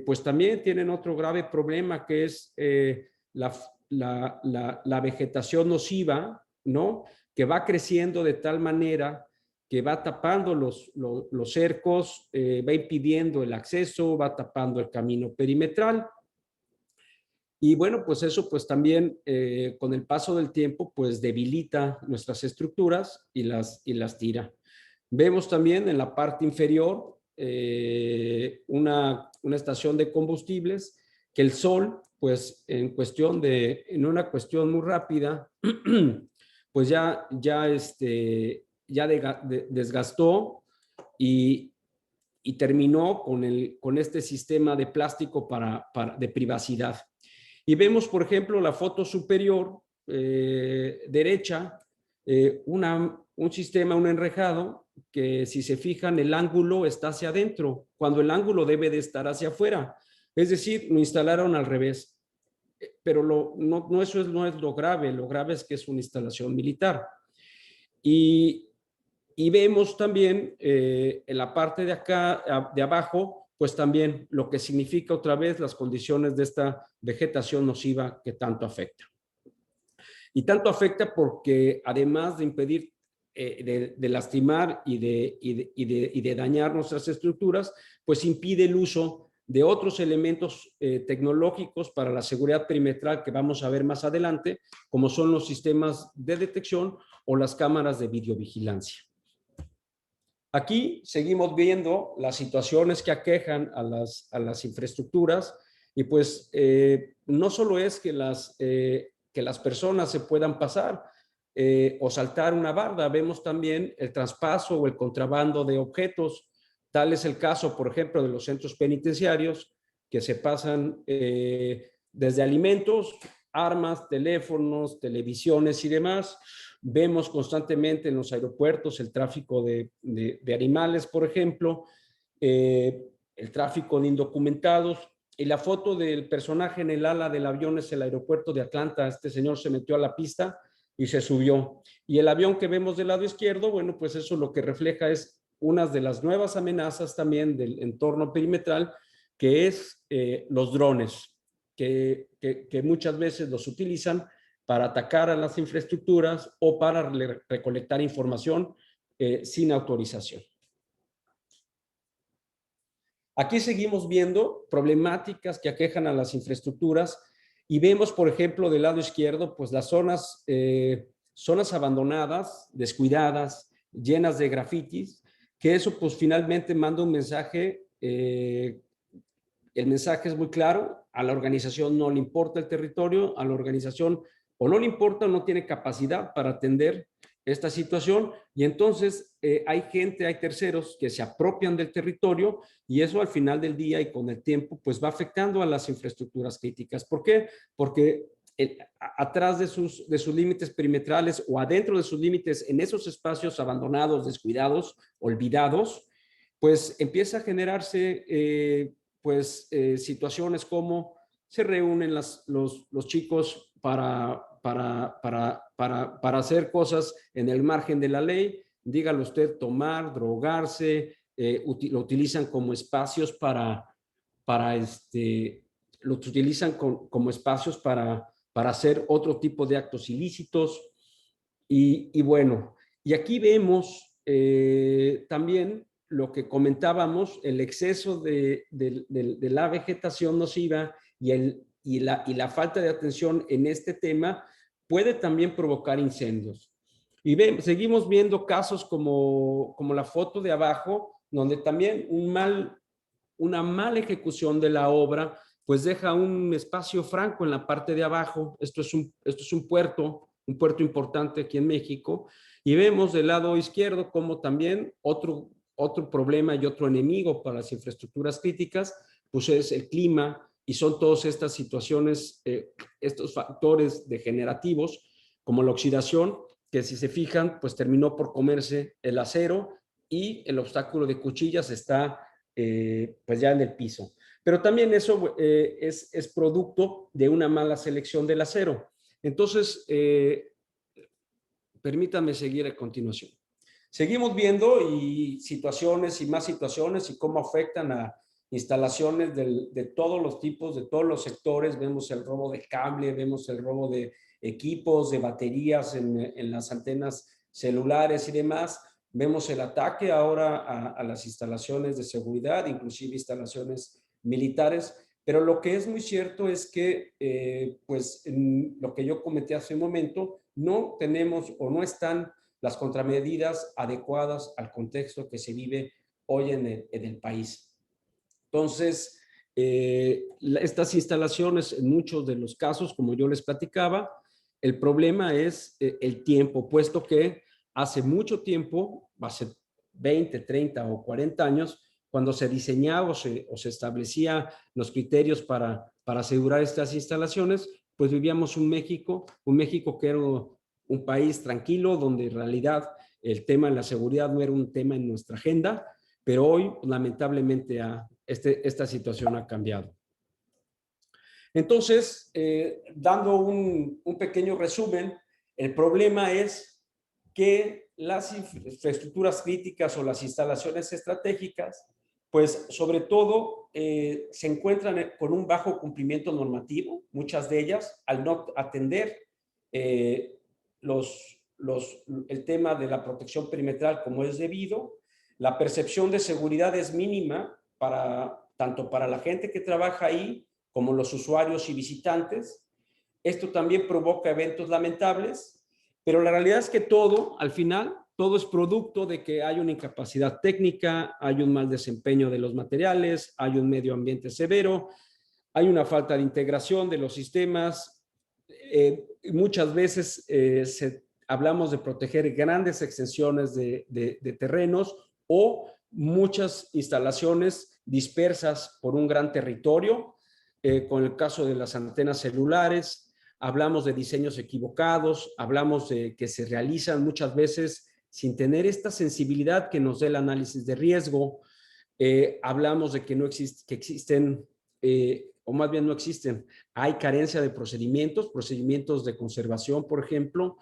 pues también tienen otro grave problema que es la vegetación nociva, ¿no? Que va creciendo de tal manera que va tapando los cercos, va impidiendo el acceso, va tapando el camino perimetral. Y bueno, pues eso pues también con el paso del tiempo pues debilita nuestras estructuras y las tira. Vemos también en la parte inferior una estación de combustibles que el sol pues en una cuestión muy rápida pues ya desgastó y terminó con este sistema de plástico de privacidad. Y vemos, por ejemplo, la foto superior derecha, un sistema, un enrejado, que si se fijan, el ángulo está hacia adentro, cuando el ángulo debe de estar hacia afuera. Es decir, lo instalaron al revés. Pero eso no es lo grave es que es una instalación militar. Y vemos también en la parte de acá, de abajo, pues también lo que significa otra vez las condiciones de esta vegetación nociva que tanto afecta. Y tanto afecta porque además de impedir, de lastimar y de dañar nuestras estructuras, pues impide el uso de otros elementos tecnológicos para la seguridad perimetral que vamos a ver más adelante, como son los sistemas de detección o las cámaras de videovigilancia. Aquí seguimos viendo las situaciones que aquejan a las infraestructuras y pues no solo es que las personas se puedan pasar o saltar una barda, vemos también el traspaso o el contrabando de objetos. Tal es el caso, por ejemplo, de los centros penitenciarios que se pasan desde alimentos, armas, teléfonos, televisiones y demás. Vemos constantemente en los aeropuertos el tráfico de animales, por ejemplo, el tráfico de indocumentados. Y la foto del personaje en el ala del avión es el aeropuerto de Atlanta. Este señor se metió a la pista y se subió. Y el avión que vemos del lado izquierdo, bueno, pues eso lo que refleja es una de las nuevas amenazas también del entorno perimetral, que es los drones, que muchas veces los utilizan para atacar a las infraestructuras o para recolectar información sin autorización. Aquí seguimos viendo problemáticas que aquejan a las infraestructuras y vemos, por ejemplo, del lado izquierdo, pues las zonas abandonadas, descuidadas, llenas de grafitis, que eso pues finalmente manda un mensaje. El mensaje es muy claro: a la organización no le importa el territorio, a la organización o no le importa o no tiene capacidad para atender esta situación, y entonces hay terceros que se apropian del territorio, y eso al final del día y con el tiempo pues va afectando a las infraestructuras críticas. ¿Por qué? Porque atrás de sus límites perimetrales o adentro de sus límites, en esos espacios abandonados, descuidados, olvidados, pues empieza a generarse situaciones como se reúnen los chicos para hacer cosas en el margen de la ley, dígalo usted, tomar, drogarse, lo utilizan como espacios como espacios para hacer otro tipo de actos ilícitos. Y bueno, y aquí vemos también lo que comentábamos, el exceso de la vegetación nociva y la falta de atención en este tema puede también provocar incendios. Y seguimos viendo casos como la foto de abajo, donde también una mala ejecución de la obra pues deja un espacio franco en la parte de abajo. Esto es un puerto importante aquí en México, y vemos del lado izquierdo como también otro problema y otro enemigo para las infraestructuras críticas, pues es el clima, y son todas estas situaciones, estos factores degenerativos, como la oxidación, que si se fijan, pues terminó por comerse el acero, y el obstáculo de cuchillas está pues ya en el piso. Pero también eso es producto de una mala selección del acero. Entonces, permítanme seguir a continuación. Seguimos viendo situaciones y más situaciones y cómo afectan a instalaciones de todos los tipos, de todos los sectores. Vemos el robo de cable, vemos el robo de equipos, de baterías en las antenas celulares y demás. Vemos el ataque ahora a las instalaciones de seguridad, inclusive instalaciones militares. Pero lo que es muy cierto es que, pues, en lo que yo comenté hace un momento, no tenemos o no están las contramedidas adecuadas al contexto que se vive hoy en el país. Entonces, estas instalaciones, en muchos de los casos, como yo les platicaba, el problema es el tiempo, puesto que hace mucho tiempo, hace 20, 30 o 40 años, cuando se diseñaba o se establecía los criterios para asegurar estas instalaciones, pues vivíamos un México que era un país tranquilo, donde en realidad el tema de la seguridad no era un tema en nuestra agenda, pero hoy lamentablemente esta situación ha cambiado. Entonces, dando un pequeño resumen, el problema es que las infraestructuras críticas o las instalaciones estratégicas, pues sobre todo se encuentran con un bajo cumplimiento normativo, muchas de ellas, al no atender el tema de la protección perimetral como es debido. La percepción de seguridad es mínima tanto para la gente que trabaja ahí como los usuarios y visitantes. Esto también provoca eventos lamentables, pero la realidad es que al final, todo es producto de que hay una incapacidad técnica, hay un mal desempeño de los materiales, hay un medio ambiente severo, hay una falta de integración de los sistemas. Muchas veces hablamos de proteger grandes extensiones de terrenos o muchas instalaciones dispersas por un gran territorio. Con el caso de las antenas celulares, hablamos de diseños equivocados, hablamos de que se realizan muchas veces sin tener esta sensibilidad que nos dé el análisis de riesgo. Hablamos de que existen, o más bien no existen, hay carencia de procedimientos de conservación, por ejemplo.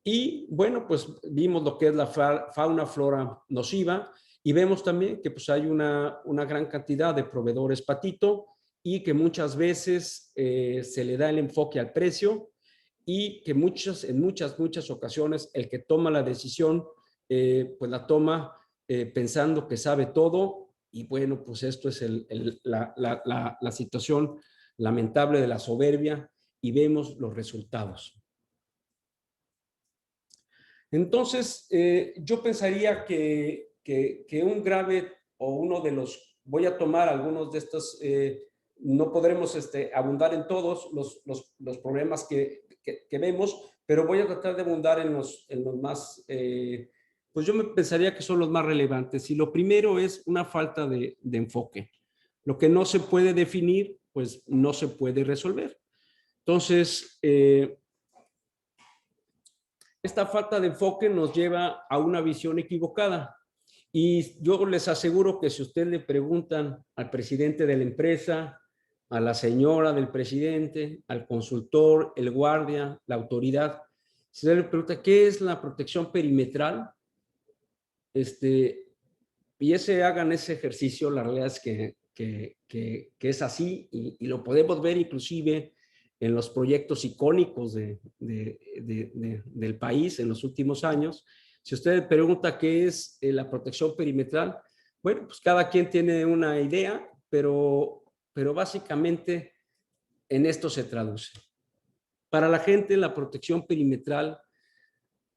Y bueno, pues vimos lo que es la fauna, flora nociva, y vemos también que pues hay una gran cantidad de proveedores patito, y que muchas veces se le da el enfoque al precio, y que en muchas ocasiones el que toma la decisión pues la toma pensando que sabe todo. Y bueno, pues esto es la situación lamentable de la soberbia, y vemos los resultados. Entonces, yo pensaría que un grave o uno de los, voy a tomar algunos de estos, no podremos abundar en todos los problemas que vemos, pero voy a tratar de abundar en los más, pues yo me pensaría que son los más relevantes. Y lo primero es una falta de enfoque. Lo que no se puede definir, pues no se puede resolver. Entonces, esta falta de enfoque nos lleva a una visión equivocada. Y yo les aseguro que si ustedes le preguntan al presidente de la empresa, a la señora del presidente, al consultor, el guardia, la autoridad, si usted le pregunta qué es la protección perimetral, y hagan ese ejercicio, la realidad es que es así y lo podemos ver inclusive en los proyectos icónicos del país en los últimos años. Si usted pregunta qué es la protección perimetral, bueno, pues cada quien tiene una idea, pero básicamente en esto se traduce. Para la gente, la protección perimetral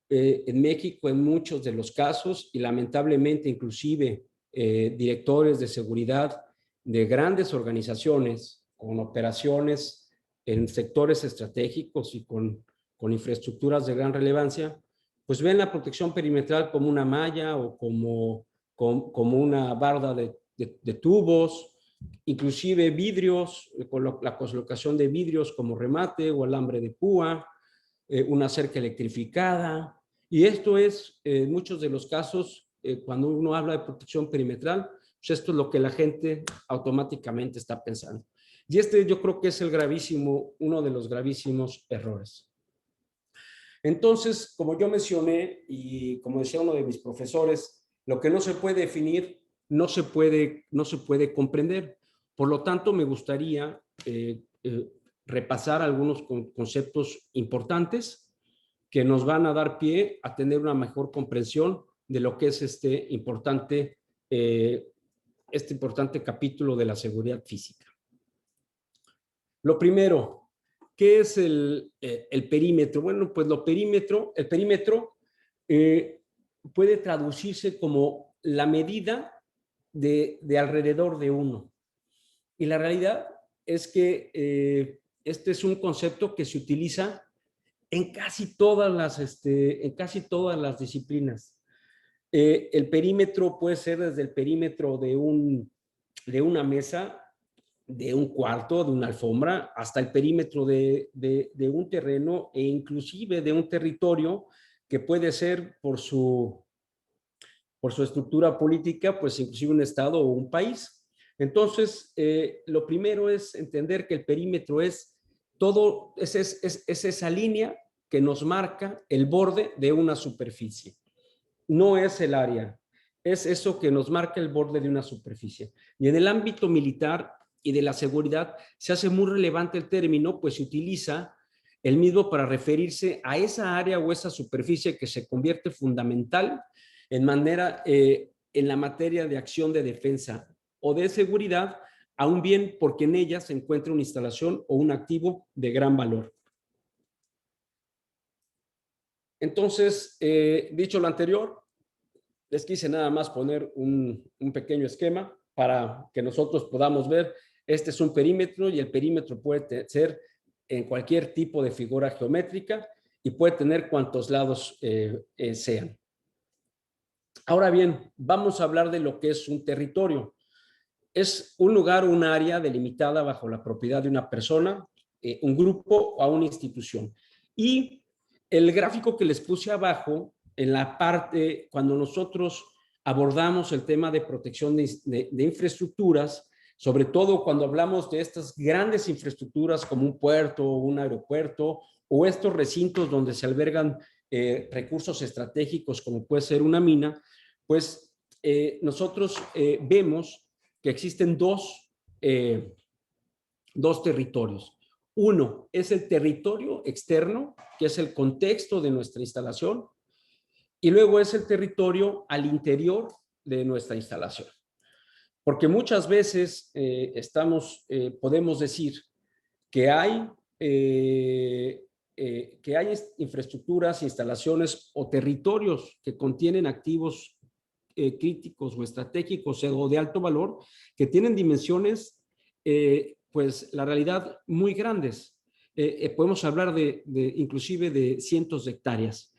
en México, en muchos de los casos, y lamentablemente inclusive directores de seguridad de grandes organizaciones con operaciones en sectores estratégicos y con infraestructuras de gran relevancia, pues ven la protección perimetral como una malla o como una barda de tubos, inclusive vidrios, con la colocación de vidrios como remate o alambre de púa, una cerca electrificada. Y esto es, en muchos de los casos, cuando uno habla de protección perimetral, pues esto es lo que la gente automáticamente está pensando. Y yo creo que es uno de los gravísimos errores. Entonces, como yo mencioné, y como decía uno de mis profesores, lo que no se puede definir, no se puede comprender. Por lo tanto, me gustaría repasar algunos conceptos importantes que nos van a dar pie a tener una mejor comprensión de lo que es este importante capítulo de la seguridad física. Lo primero, ¿qué es el perímetro? Bueno, pues el perímetro puede traducirse como la medida de alrededor de uno. Y la realidad es que este es un concepto que se utiliza en casi todas las disciplinas. El perímetro puede ser desde el perímetro de una mesa, de un cuarto, de una alfombra, hasta el perímetro de un terreno e inclusive de un territorio que puede ser por su estructura política, pues inclusive un estado o un país. Entonces, lo primero es entender que el perímetro es esa línea que nos marca el borde de una superficie. No es el área, es eso que nos marca el borde de una superficie. Y en el ámbito militar y de la seguridad se hace muy relevante el término, pues se utiliza el mismo para referirse a esa área o esa superficie que se convierte fundamental en la materia de acción de defensa o de seguridad, aún bien porque en ella se encuentra una instalación o un activo de gran valor. Entonces, dicho lo anterior, les quise nada más poner un pequeño esquema para que nosotros podamos ver. Este es un perímetro y el perímetro puede ser en cualquier tipo de figura geométrica y puede tener cuantos lados sean. Ahora bien, vamos a hablar de lo que es un territorio. Es un lugar o un área delimitada bajo la propiedad de una persona, un grupo o una institución. Y el gráfico que les puse abajo, en la parte, cuando nosotros abordamos el tema de protección de infraestructuras, sobre todo cuando hablamos de estas grandes infraestructuras como un puerto o un aeropuerto, o estos recintos donde se albergan recursos estratégicos como puede ser una mina, pues nosotros vemos que existen dos territorios. Uno es el territorio externo, que es el contexto de nuestra instalación, y luego es el territorio al interior de nuestra instalación. Porque muchas veces podemos decir que hay infraestructuras, instalaciones o territorios que contienen activos críticos o estratégicos o de alto valor que tienen dimensiones, pues la realidad, muy grandes. Podemos hablar inclusive de cientos de hectáreas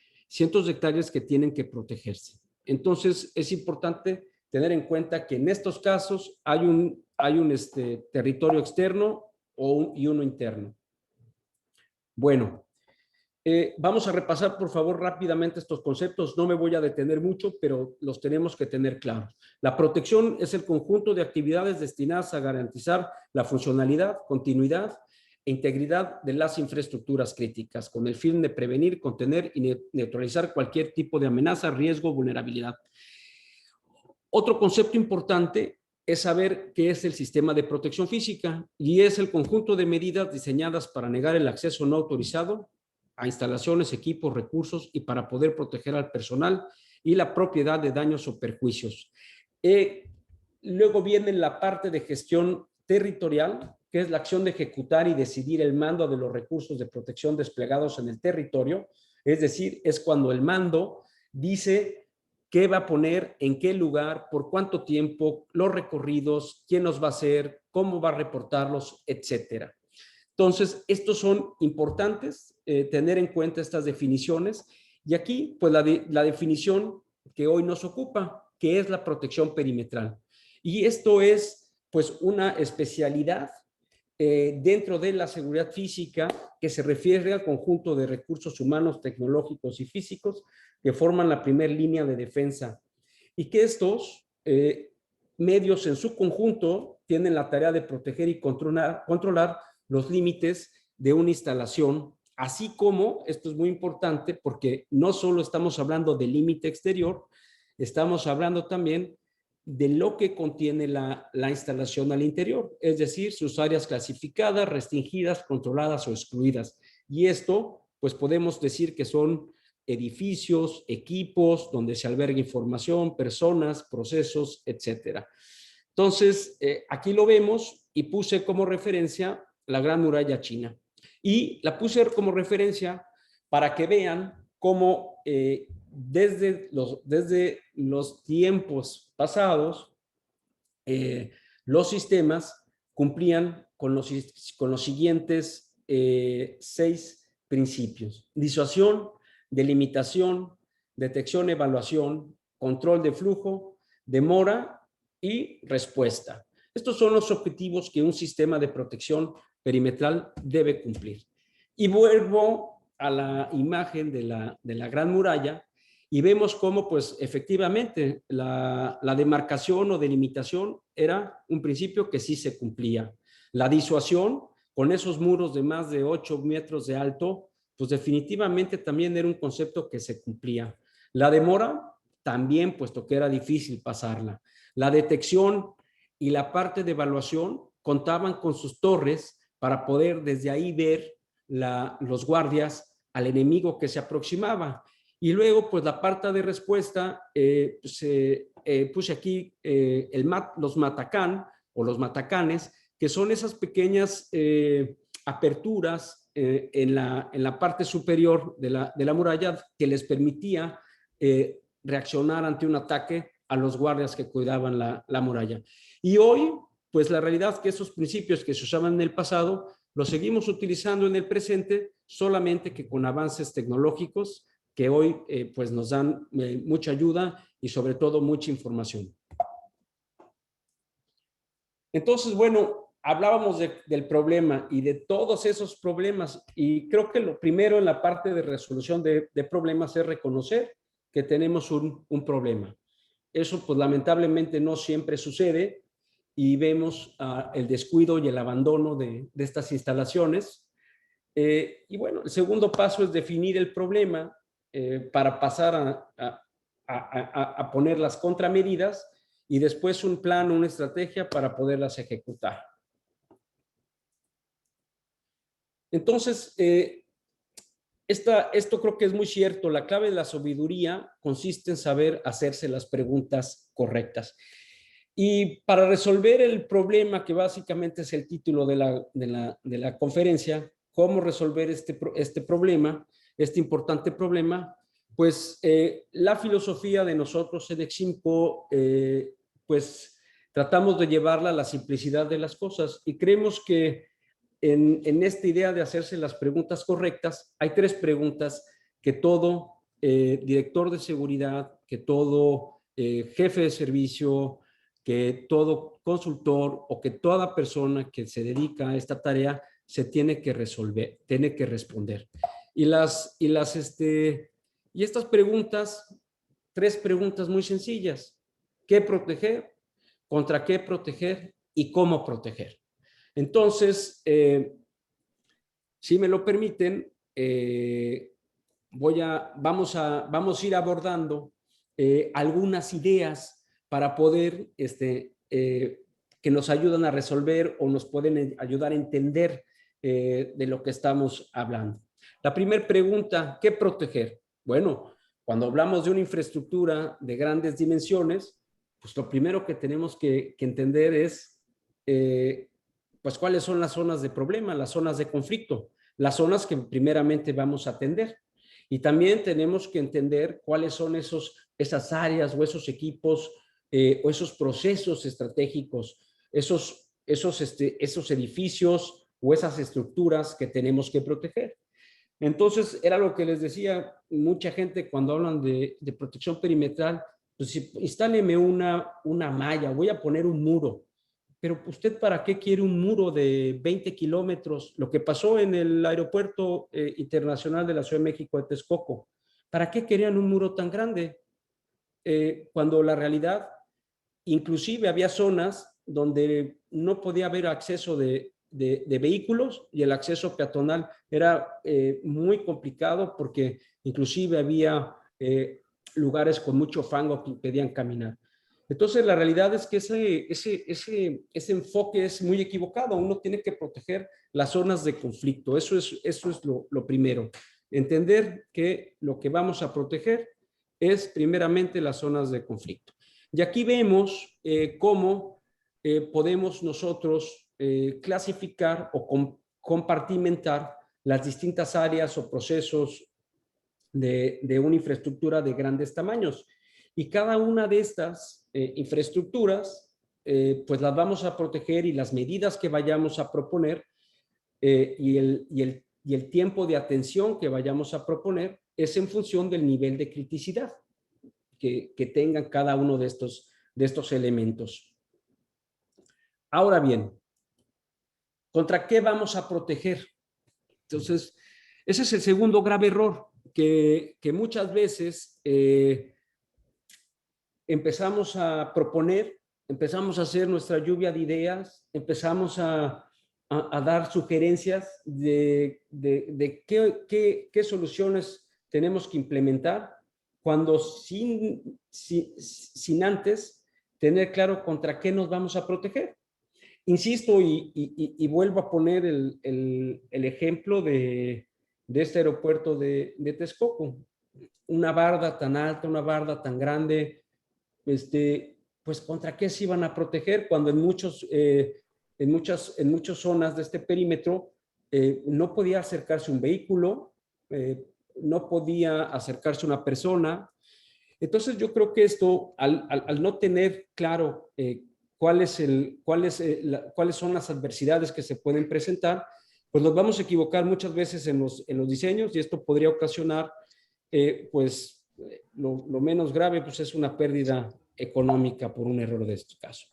que tienen que protegerse. Entonces, es importante tener en cuenta que en estos casos hay un territorio externo y uno interno. Bueno, vamos a repasar, por favor, rápidamente estos conceptos. No me voy a detener mucho, pero los tenemos que tener claros. La protección es el conjunto de actividades destinadas a garantizar la funcionalidad, continuidad e integridad de las infraestructuras críticas, con el fin de prevenir, contener y neutralizar cualquier tipo de amenaza, riesgo o vulnerabilidad. Otro concepto importante es saber qué es el sistema de protección física, y es el conjunto de medidas diseñadas para negar el acceso no autorizado a instalaciones, equipos, recursos y para poder proteger al personal y la propiedad de daños o perjuicios. Luego viene la parte de gestión territorial, que es la acción de ejecutar y decidir el mando de los recursos de protección desplegados en el territorio. Es decir, es cuando el mando dice qué va a poner, en qué lugar, por cuánto tiempo, los recorridos, quién los va a hacer, cómo va a reportarlos, etcétera. Entonces, estos son importantes, tener en cuenta estas definiciones. Y aquí, pues la definición que hoy nos ocupa, que es la protección perimetral. Y esto es, pues, una especialidad dentro de la seguridad física que se refiere al conjunto de recursos humanos, tecnológicos y físicos que forman la primera línea de defensa. Y que estos medios en su conjunto tienen la tarea de proteger y controlar los límites de una instalación, así como, esto es muy importante porque no solo estamos hablando del límite exterior, estamos hablando también de lo que contiene la instalación al interior, es decir, sus áreas clasificadas, restringidas, controladas o excluidas. Y esto, pues podemos decir que son edificios, equipos, donde se alberga información, personas, procesos, etcétera. Entonces, aquí lo vemos y puse como referencia la Gran Muralla China. Y la puse como referencia para que vean cómo desde los tiempos pasados, los sistemas cumplían con los siguientes 6 principios: disuasión, delimitación, detección, evaluación, control de flujo, demora y respuesta. Estos son los objetivos que un sistema de protección perimetral debe cumplir. Y vuelvo a la imagen de la Gran Muralla y vemos cómo, pues, efectivamente, la demarcación o delimitación era un principio que sí se cumplía. La disuasión, con esos muros de más de 8 metros de alto, pues definitivamente también era un concepto que se cumplía. La demora también, puesto que era difícil pasarla. La detección y la parte de evaluación contaban con sus torres para poder desde ahí ver los guardias al enemigo que se aproximaba. Y luego, pues la parte de respuesta, puse aquí los matacán o los matacanes, que son esas pequeñas aperturas en la parte superior de la muralla que les permitía reaccionar ante un ataque a los guardias que cuidaban la muralla. Y hoy, pues la realidad es que esos principios que se usaban en el pasado los seguimos utilizando en el presente, solamente que con avances tecnológicos que hoy pues nos dan mucha ayuda y sobre todo mucha información. Entonces, bueno, hablábamos del problema y de todos esos problemas, y creo que lo primero en la parte de resolución de problemas es reconocer que tenemos un problema. Eso pues lamentablemente no siempre sucede y vemos el descuido y el abandono de estas instalaciones. Y bueno, el segundo paso es definir el problema para pasar a poner las contramedidas y después un plan, una estrategia para poderlas ejecutar. Entonces, esto creo que es muy cierto. La clave de la sabiduría consiste en saber hacerse las preguntas correctas. Y para resolver el problema, que básicamente es el título de la conferencia, cómo resolver este problema, este importante problema, pues la filosofía de nosotros en Eximco, pues tratamos de llevarla a la simplicidad de las cosas y creemos que en esta idea de hacerse las preguntas correctas, hay 3 preguntas que todo director de seguridad, que todo jefe de servicio, que todo consultor o que toda persona que se dedica a esta tarea se tiene que resolver, tiene que responder. Y estas preguntas, 3 preguntas muy sencillas. ¿Qué proteger? ¿Contra qué proteger? ¿Y cómo proteger? Entonces, si me lo permiten, vamos a ir abordando algunas ideas para poder, que nos ayudan a resolver o nos pueden ayudar a entender de lo que estamos hablando. La primera pregunta, ¿qué proteger? Bueno, cuando hablamos de una infraestructura de grandes dimensiones, pues lo primero que tenemos que entender es, pues, cuáles son las zonas de problema, las zonas de conflicto, las zonas que primeramente vamos a atender. Y también tenemos que entender cuáles son esas áreas o esos equipos o esos procesos estratégicos, esos edificios o esas estructuras que tenemos que proteger. Entonces, era lo que les decía, mucha gente cuando hablan de protección perimetral, pues instáleme una malla, voy a poner un muro. Pero ¿usted para qué quiere un muro de 20 kilómetros? Lo que pasó en el aeropuerto internacional de la Ciudad de México de Texcoco. ¿Para qué querían un muro tan grande? Cuando la realidad, inclusive había zonas donde no podía haber acceso de vehículos y el acceso peatonal era muy complicado porque inclusive había lugares con mucho fango que impedían caminar. Entonces, la realidad es que ese enfoque es muy equivocado. Uno tiene que proteger las zonas de conflicto. Eso es lo primero. Entender que lo que vamos a proteger es primeramente las zonas de conflicto. Y aquí vemos cómo podemos nosotros clasificar o compartimentar las distintas áreas o procesos de una infraestructura de grandes tamaños. Y cada una de estas infraestructuras, pues las vamos a proteger y las medidas que vayamos a proponer y el tiempo de atención que vayamos a proponer es en función del nivel de criticidad que tengan cada uno de estos elementos. Ahora bien, ¿contra qué vamos a proteger? Entonces, ese es el segundo grave error que muchas veces empezamos a proponer, empezamos a hacer nuestra lluvia de ideas, empezamos a dar sugerencias de qué soluciones tenemos que implementar, cuando sin antes tener claro contra qué nos vamos a proteger. Insisto y vuelvo a poner el ejemplo de este aeropuerto de Texcoco. Una barda tan alta, una barda tan grande, pues ¿contra qué se iban a proteger cuando en muchas zonas de este perímetro no podía acercarse un vehículo, no podía acercarse una persona? Entonces yo creo que esto, al no tener claro cuáles son las adversidades que se pueden presentar, pues nos vamos a equivocar muchas veces en los diseños y esto podría ocasionar, pues lo menos grave, pues es una pérdida económica por un error de este caso.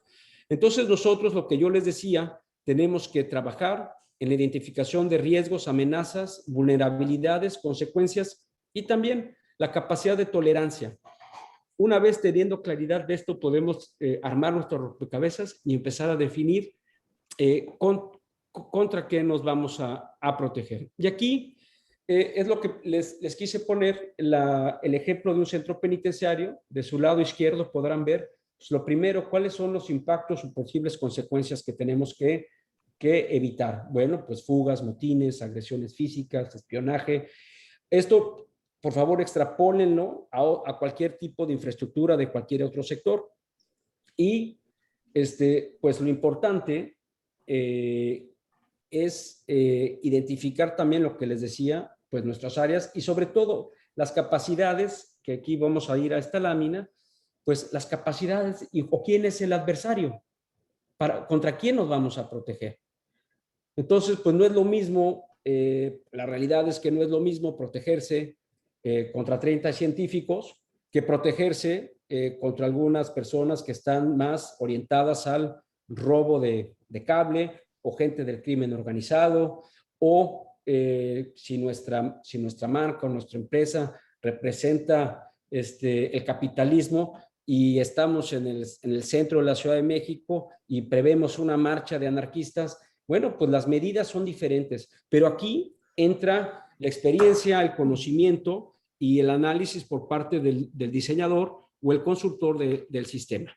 Entonces nosotros, lo que yo les decía, tenemos que trabajar en la identificación de riesgos, amenazas, vulnerabilidades, consecuencias y también la capacidad de tolerancia. Una vez teniendo claridad de esto, podemos armar nuestros rompecabezas y empezar a definir contra qué nos vamos a proteger. Y aquí es lo que les quise poner el ejemplo de un centro penitenciario. De su lado izquierdo podrán ver, pues, lo primero, cuáles son los impactos o posibles consecuencias que tenemos que evitar. Bueno, pues fugas, motines, agresiones físicas, espionaje. Esto, por favor, extrapólenlo a cualquier tipo de infraestructura de cualquier otro sector. Y pues lo importante es identificar también lo que les decía, pues nuestras áreas y sobre todo las capacidades, que aquí vamos a ir a esta lámina, pues las capacidades o quién es el adversario, contra quién nos vamos a proteger. Entonces, pues no es lo mismo, la realidad es que no es lo mismo protegerse contra 30 científicos que protegerse contra algunas personas que están más orientadas al robo de cable o gente del crimen organizado, o si nuestra marca o nuestra empresa representa el capitalismo y estamos en el centro de la Ciudad de México y prevemos una marcha de anarquistas, bueno, pues las medidas son diferentes, pero aquí entra la experiencia, el conocimiento y el análisis por parte del diseñador o el consultor del sistema.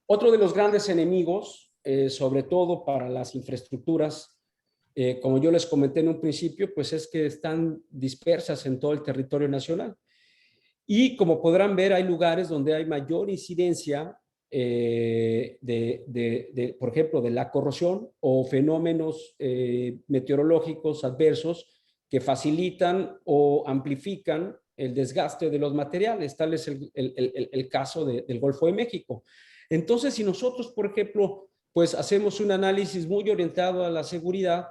Otro de los grandes enemigos, sobre todo para las infraestructuras, como yo les comenté en un principio, pues es que están dispersas en todo el territorio nacional. Y como podrán ver, hay lugares donde hay mayor incidencia por ejemplo, de la corrosión o fenómenos meteorológicos adversos que facilitan o amplifican el desgaste de los materiales. Tal es el caso del Golfo de México. Entonces, si nosotros, por ejemplo, pues hacemos un análisis muy orientado a la seguridad,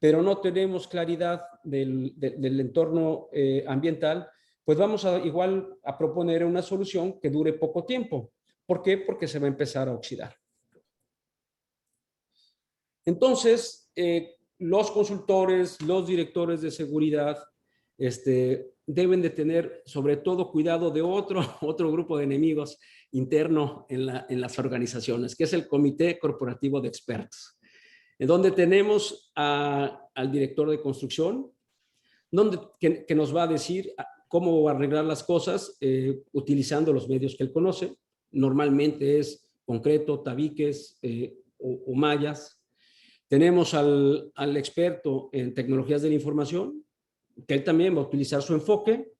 pero no tenemos claridad del entorno ambiental, pues vamos igual a proponer una solución que dure poco tiempo. ¿Por qué? Porque se va a empezar a oxidar. Entonces, los consultores, los directores de seguridad, deben de tener sobre todo cuidado de otro grupo de enemigos interno en las organizaciones, que es el Comité Corporativo de Expertos, en donde tenemos al director de construcción, que nos va a decir cómo arreglar las cosas utilizando los medios que él conoce. Normalmente es concreto, tabiques o mallas. Tenemos al experto en tecnologías de la información, que él también va a utilizar su enfoque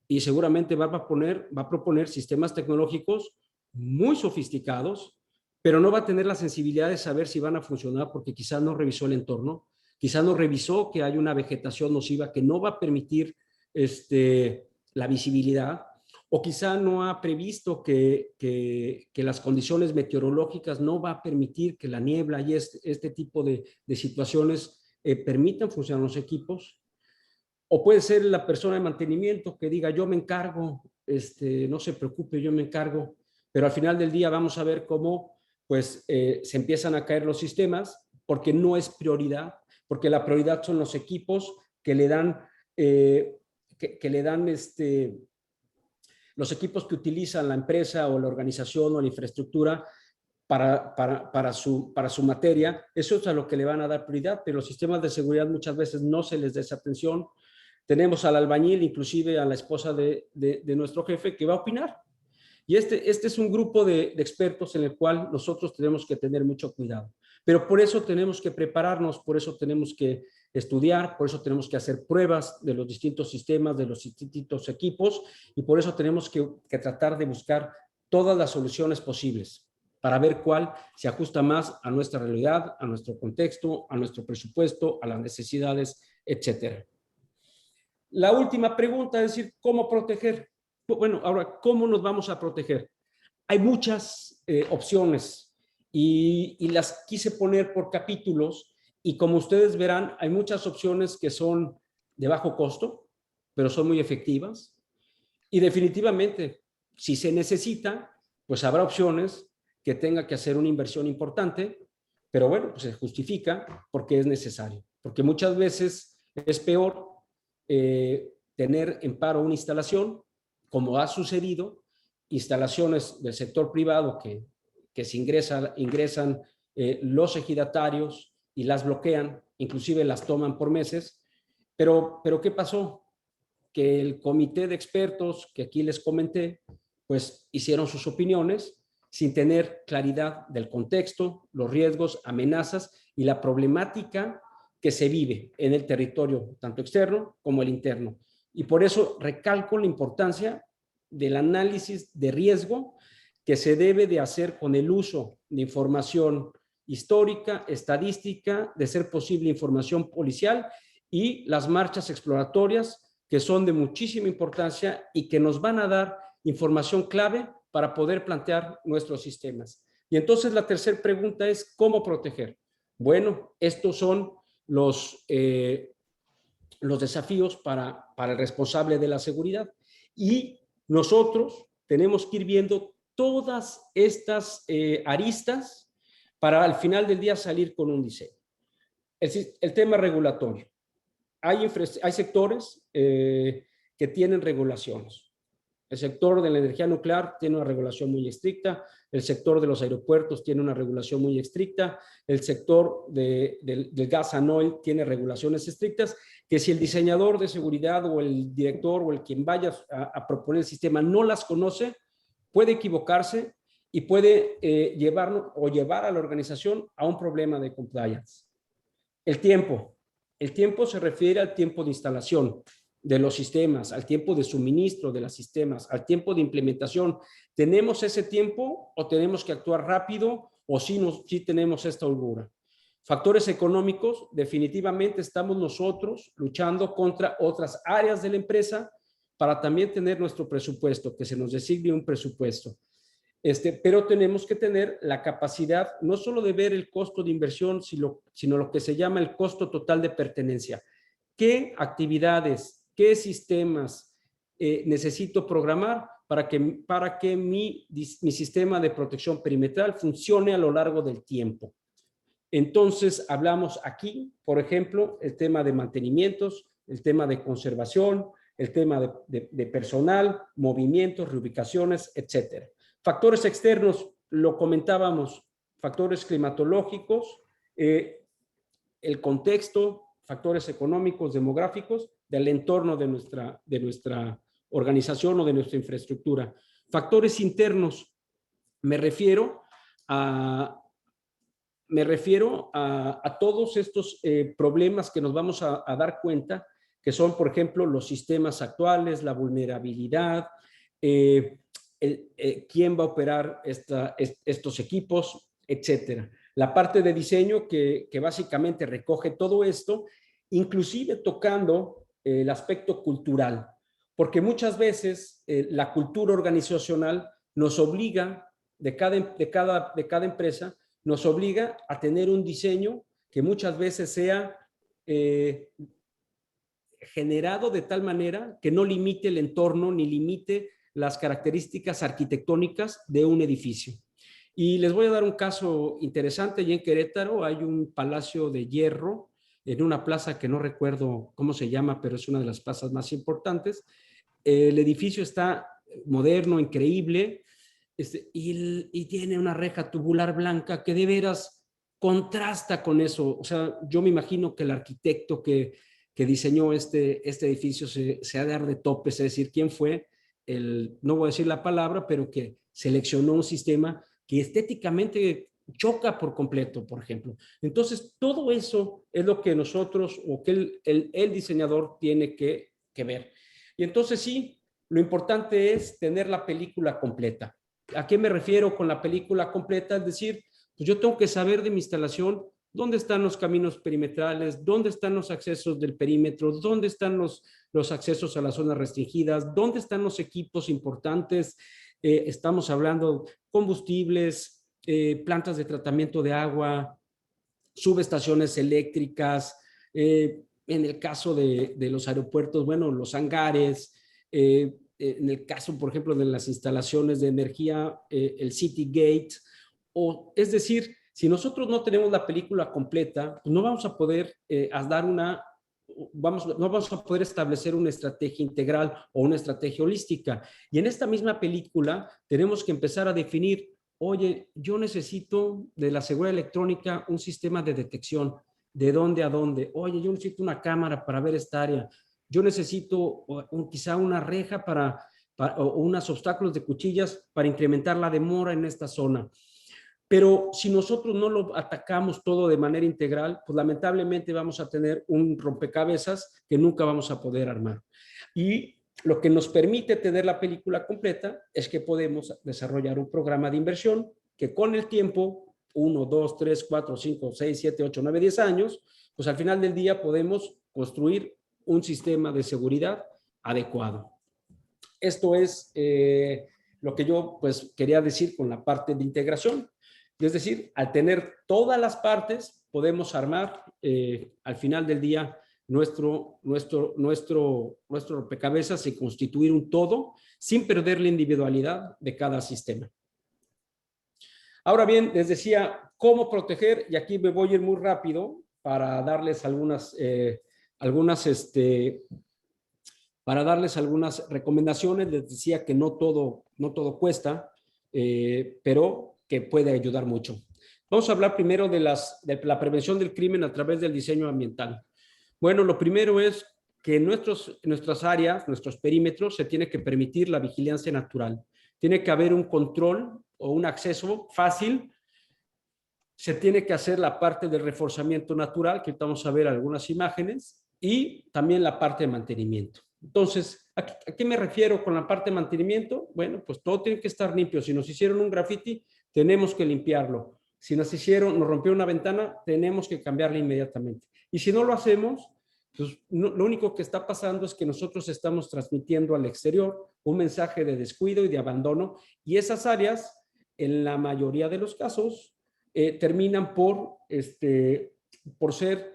y seguramente va a proponer sistemas tecnológicos muy sofisticados, pero no va a tener la sensibilidad de saber si van a funcionar porque quizás no revisó el entorno, quizás no revisó que hay una vegetación nociva que no va a permitir la visibilidad, o quizá no ha previsto que las condiciones meteorológicas no va a permitir que la niebla y este tipo de situaciones permitan funcionar los equipos. O puede ser la persona de mantenimiento que diga, yo me encargo, no se preocupe, yo me encargo, pero al final del día vamos a ver cómo pues, se empiezan a caer los sistemas porque no es prioridad, porque la prioridad son los equipos que le dan los equipos que utilizan la empresa o la organización o la infraestructura para su materia. Eso es a lo que le van a dar prioridad, pero los sistemas de seguridad muchas veces no se les da esa atención. Tenemos al albañil, inclusive a la esposa de nuestro jefe, que va a opinar. Y este es un grupo de expertos en el cual nosotros tenemos que tener mucho cuidado. Pero por eso tenemos que prepararnos, por eso tenemos que estudiar, por eso tenemos que hacer pruebas de los distintos sistemas, de los distintos equipos, y por eso tenemos que tratar de buscar todas las soluciones posibles para ver cuál se ajusta más a nuestra realidad, a nuestro contexto, a nuestro presupuesto, a las necesidades, etcétera. La última pregunta es decir, ¿cómo proteger? Bueno, ahora, ¿cómo nos vamos a proteger? Hay muchas opciones y las quise poner por capítulos y como ustedes verán, hay muchas opciones que son de bajo costo, pero son muy efectivas y definitivamente, si se necesita, pues habrá opciones que tenga que hacer una inversión importante, pero bueno, pues se justifica porque es necesario, porque muchas veces es peor tener en paro una instalación, como ha sucedido, instalaciones del sector privado que se ingresan los ejidatarios y las bloquean, inclusive las toman por meses, pero ¿qué pasó? Que el comité de expertos que aquí les comenté, pues hicieron sus opiniones sin tener claridad del contexto, los riesgos, amenazas y la problemática que se vive en el territorio, tanto externo como el interno. Y por eso recalco la importancia del análisis de riesgo que se debe de hacer con el uso de información histórica, estadística, de ser posible información policial y las marchas exploratorias que son de muchísima importancia y que nos van a dar información clave para poder plantear nuestros sistemas. Y entonces la tercera pregunta es, ¿cómo proteger? Bueno, estos son los desafíos para el responsable de la seguridad. Y nosotros tenemos que ir viendo todas estas aristas para al final del día salir con un diseño. El tema regulatorio. Hay sectores que tienen regulaciones. El sector de la energía nuclear tiene una regulación muy estricta, el sector de los aeropuertos tiene una regulación muy estricta, el sector del gas and oil tiene regulaciones estrictas, que si el diseñador de seguridad o el director o el quien vaya a proponer el sistema no las conoce, puede equivocarse y puede llevar a la organización a un problema de compliance. El tiempo se refiere al tiempo de instalación de los sistemas, al tiempo de suministro de los sistemas, al tiempo de implementación. ¿Tenemos ese tiempo o tenemos que actuar rápido o sí tenemos esta holgura? Factores económicos, definitivamente estamos nosotros luchando contra otras áreas de la empresa para también tener nuestro presupuesto, que se nos designe un presupuesto. Pero tenemos que tener la capacidad no solo de ver el costo de inversión, sino lo que se llama el costo total de pertenencia. ¿Qué actividades, qué sistemas necesito programar para que mi sistema de protección perimetral funcione a lo largo del tiempo? Entonces, hablamos aquí, por ejemplo, el tema de mantenimientos, el tema de conservación, el tema de personal, movimientos, reubicaciones, etcétera. Factores externos, lo comentábamos, factores climatológicos, el contexto, factores económicos, demográficos, del entorno de nuestra organización o de nuestra infraestructura. Factores internos, me refiero a todos estos problemas que nos vamos a dar cuenta, que son, por ejemplo, los sistemas actuales, la vulnerabilidad, quién va a operar estos equipos, etcétera. La parte de diseño que básicamente recoge todo esto, inclusive tocando el aspecto cultural, porque muchas veces la cultura organizacional nos obliga, de cada empresa, nos obliga a tener un diseño que muchas veces sea generado de tal manera que no limite el entorno ni limite las características arquitectónicas de un edificio. Y les voy a dar un caso interesante. Allí en Querétaro hay un palacio de hierro en una plaza que no recuerdo cómo se llama, pero es una de las plazas más importantes. El edificio está moderno, increíble, y tiene una reja tubular blanca que de veras contrasta con eso. O sea, yo me imagino que el arquitecto que diseñó este edificio se ha de dar de topes, es decir, quién fue no voy a decir la palabra, pero que seleccionó un sistema que estéticamente choca por completo, por ejemplo. Entonces, todo eso es lo que nosotros, o que el diseñador tiene que ver. Y entonces sí, lo importante es tener la película completa. ¿A qué me refiero con la película completa? Es decir, pues yo tengo que saber de mi instalación dónde están los caminos perimetrales, dónde están los accesos del perímetro, dónde están los accesos a las zonas restringidas, dónde están los equipos importantes. Estamos hablando combustibles, plantas de tratamiento de agua, subestaciones eléctricas, en el caso de los aeropuertos, bueno, los hangares, en el caso, por ejemplo, de las instalaciones de energía, el City Gate, es decir, si nosotros no tenemos la película completa, pues no vamos a poder no vamos a poder establecer una estrategia integral o una estrategia holística. Y en esta misma película tenemos que empezar a definir, oye, yo necesito de la seguridad electrónica un sistema de detección, ¿de dónde a dónde? Oye, yo necesito una cámara para ver esta área. Yo necesito quizá una reja o unos obstáculos de cuchillas para incrementar la demora en esta zona. Pero si nosotros no lo atacamos todo de manera integral, pues lamentablemente vamos a tener un rompecabezas que nunca vamos a poder armar. Y lo que nos permite tener la película completa es que podemos desarrollar un programa de inversión que con el tiempo, 1, 2, 3, 4, 5, 6, 7, 8, 9, 10 años, pues al final del día podemos construir un sistema de seguridad adecuado. Esto es lo que yo pues quería decir con la parte de integración. Es decir, al tener todas las partes, podemos armar al final del día nuestro rompecabezas y constituir un todo sin perder la individualidad de cada sistema. Ahora bien, les decía, ¿Cómo proteger? Y aquí me voy a ir muy rápido para darles algunas recomendaciones. Les decía que no todo cuesta, pero que puede ayudar mucho. Vamos a hablar primero de la prevención del crimen a través del diseño ambiental. Bueno, lo primero es que en nuestras áreas, nuestros perímetros, se tiene que permitir la vigilancia natural. Tiene que haber un control o un acceso fácil. Se tiene que hacer la parte del reforzamiento natural, que vamos a ver algunas imágenes, y también la parte de mantenimiento. Entonces, ¿a qué me refiero con la parte de mantenimiento? Bueno, pues todo tiene que estar limpio. Si nos hicieron un graffiti, tenemos que limpiarlo. Si nos rompió una ventana, tenemos que cambiarla inmediatamente. Y si no lo hacemos, pues lo único que está pasando es que nosotros estamos transmitiendo al exterior un mensaje de descuido y de abandono, y esas áreas, en la mayoría de los casos, terminan por ser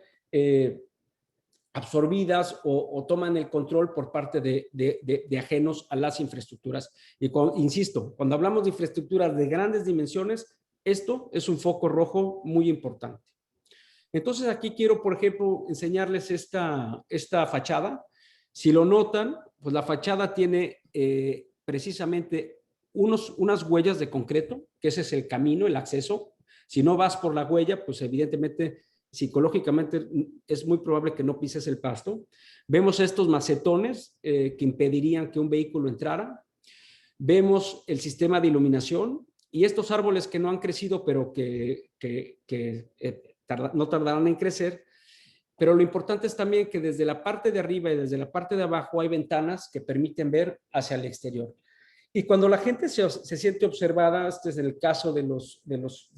absorbidas o toman el control por parte de ajenos a las infraestructuras. Y insisto, cuando hablamos de infraestructuras de grandes dimensiones, esto es un foco rojo muy importante. Entonces aquí quiero, por ejemplo, enseñarles esta fachada. Si lo notan, pues la fachada tiene precisamente unas huellas de concreto, que ese es el camino, el acceso. Si no vas por la huella, pues evidentemente, psicológicamente, es muy probable que no pises el pasto. Vemos estos macetones que impedirían que un vehículo entrara. Vemos el sistema de iluminación y estos árboles que no han crecido, pero que no tardarán en crecer. Pero lo importante es también que desde la parte de arriba y desde la parte de abajo hay ventanas que permiten ver hacia el exterior. Y cuando la gente se siente observada, este es el caso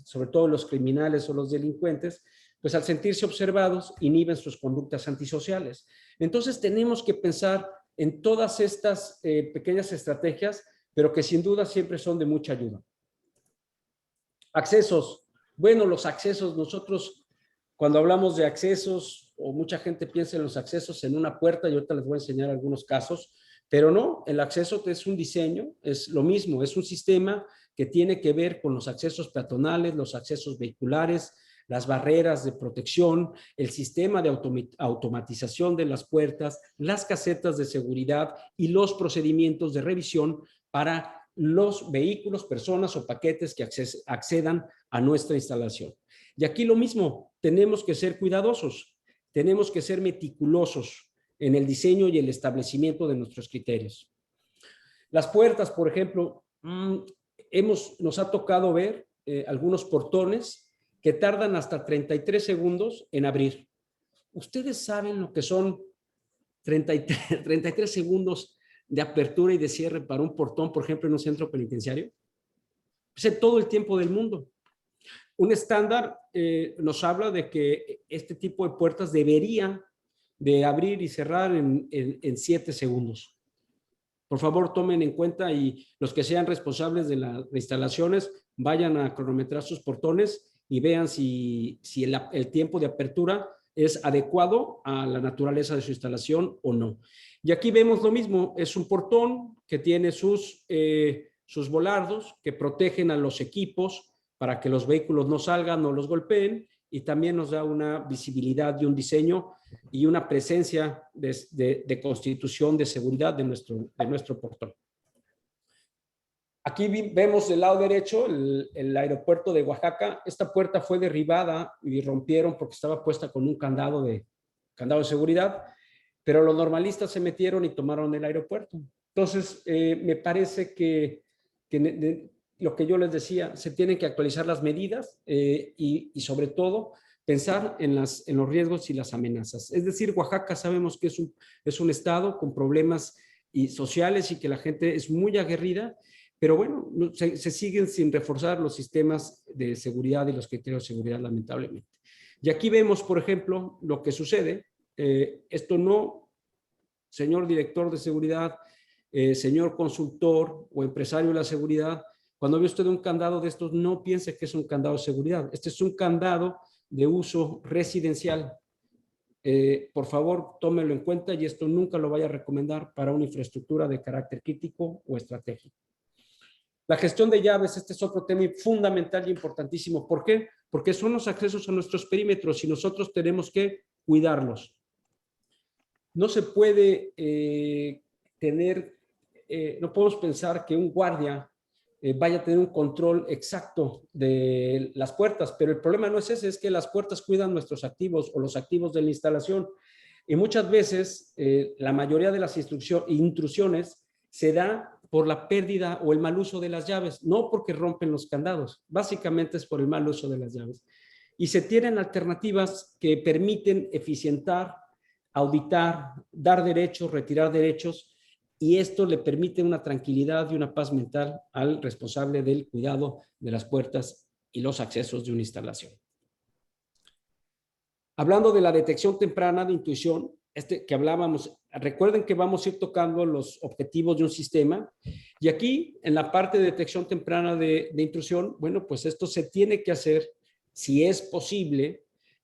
sobre todo los criminales o los delincuentes, pues al sentirse observados inhiben sus conductas antisociales. Entonces tenemos que pensar en todas estas pequeñas estrategias, pero que sin duda siempre son de mucha ayuda. Accesos. Bueno, los accesos, nosotros cuando hablamos de accesos, o mucha gente piensa en los accesos en una puerta, y ahorita les voy a enseñar algunos casos, pero no, el acceso es un diseño, es lo mismo, es un sistema que tiene que ver con los accesos peatonales, los accesos vehiculares, las barreras de protección, el sistema de automatización de las puertas, las casetas de seguridad y los procedimientos de revisión para los vehículos, personas o paquetes que accedan a nuestra instalación. Y aquí lo mismo, tenemos que ser cuidadosos, tenemos que ser meticulosos en el diseño y el establecimiento de nuestros criterios. Las puertas, por ejemplo, nos ha tocado ver algunos portones que tardan hasta 33 segundos en abrir. ¿Ustedes saben lo que son 33 segundos de apertura y de cierre para un portón, por ejemplo, en un centro penitenciario? Es todo el tiempo del mundo. Un estándar nos habla de que este tipo de puertas deberían de abrir y cerrar en 7 segundos. Por favor, tomen en cuenta, y los que sean responsables de las instalaciones vayan a cronometrar sus portones y vean si el tiempo de apertura es adecuado a la naturaleza de su instalación o no. Y aquí vemos lo mismo, es un portón que tiene sus volardos que protegen a los equipos para que los vehículos no salgan, no los golpeen, y también nos da una visibilidad y un diseño y una presencia de constitución de seguridad de nuestro portón. Aquí vemos del lado derecho el aeropuerto de Oaxaca. Esta puerta fue derribada y rompieron porque estaba puesta con un candado de seguridad, pero los normalistas se metieron y tomaron el aeropuerto. Entonces, me parece que lo que yo les decía, se tienen que actualizar las medidas y sobre todo pensar en los riesgos y las amenazas. Es decir, Oaxaca sabemos que es un estado con problemas sociales y que la gente es muy aguerrida, pero bueno, se siguen sin reforzar los sistemas de seguridad y los criterios de seguridad, lamentablemente. Y aquí vemos, por ejemplo, lo que sucede. Esto no, señor director de seguridad, señor consultor o empresario de la seguridad, cuando ve usted un candado de estos, no piense que es un candado de seguridad. Este es un candado de uso residencial. Por favor, tómelo en cuenta, y esto nunca lo vaya a recomendar para una infraestructura de carácter crítico o estratégico. La gestión de llaves, este es otro tema fundamental y importantísimo. ¿Por qué? Porque son los accesos a nuestros perímetros y nosotros tenemos que cuidarlos. No se puede no podemos pensar que un guardia vaya a tener un control exacto de las puertas, pero el problema no es ese, es que las puertas cuidan nuestros activos o los activos de la instalación. Y muchas veces la mayoría de las intrusiones se da por la pérdida o el mal uso de las llaves, no porque rompen los candados, básicamente es por el mal uso de las llaves. Y se tienen alternativas que permiten eficientar, auditar, dar derechos, retirar derechos, y esto le permite una tranquilidad y una paz mental al responsable del cuidado de las puertas y los accesos de una instalación. Hablando de la detección temprana de intuición, que hablábamos, recuerden que vamos a ir tocando los objetivos de un sistema, y aquí en la parte de detección temprana de intrusión, bueno, pues esto se tiene que hacer, si es posible,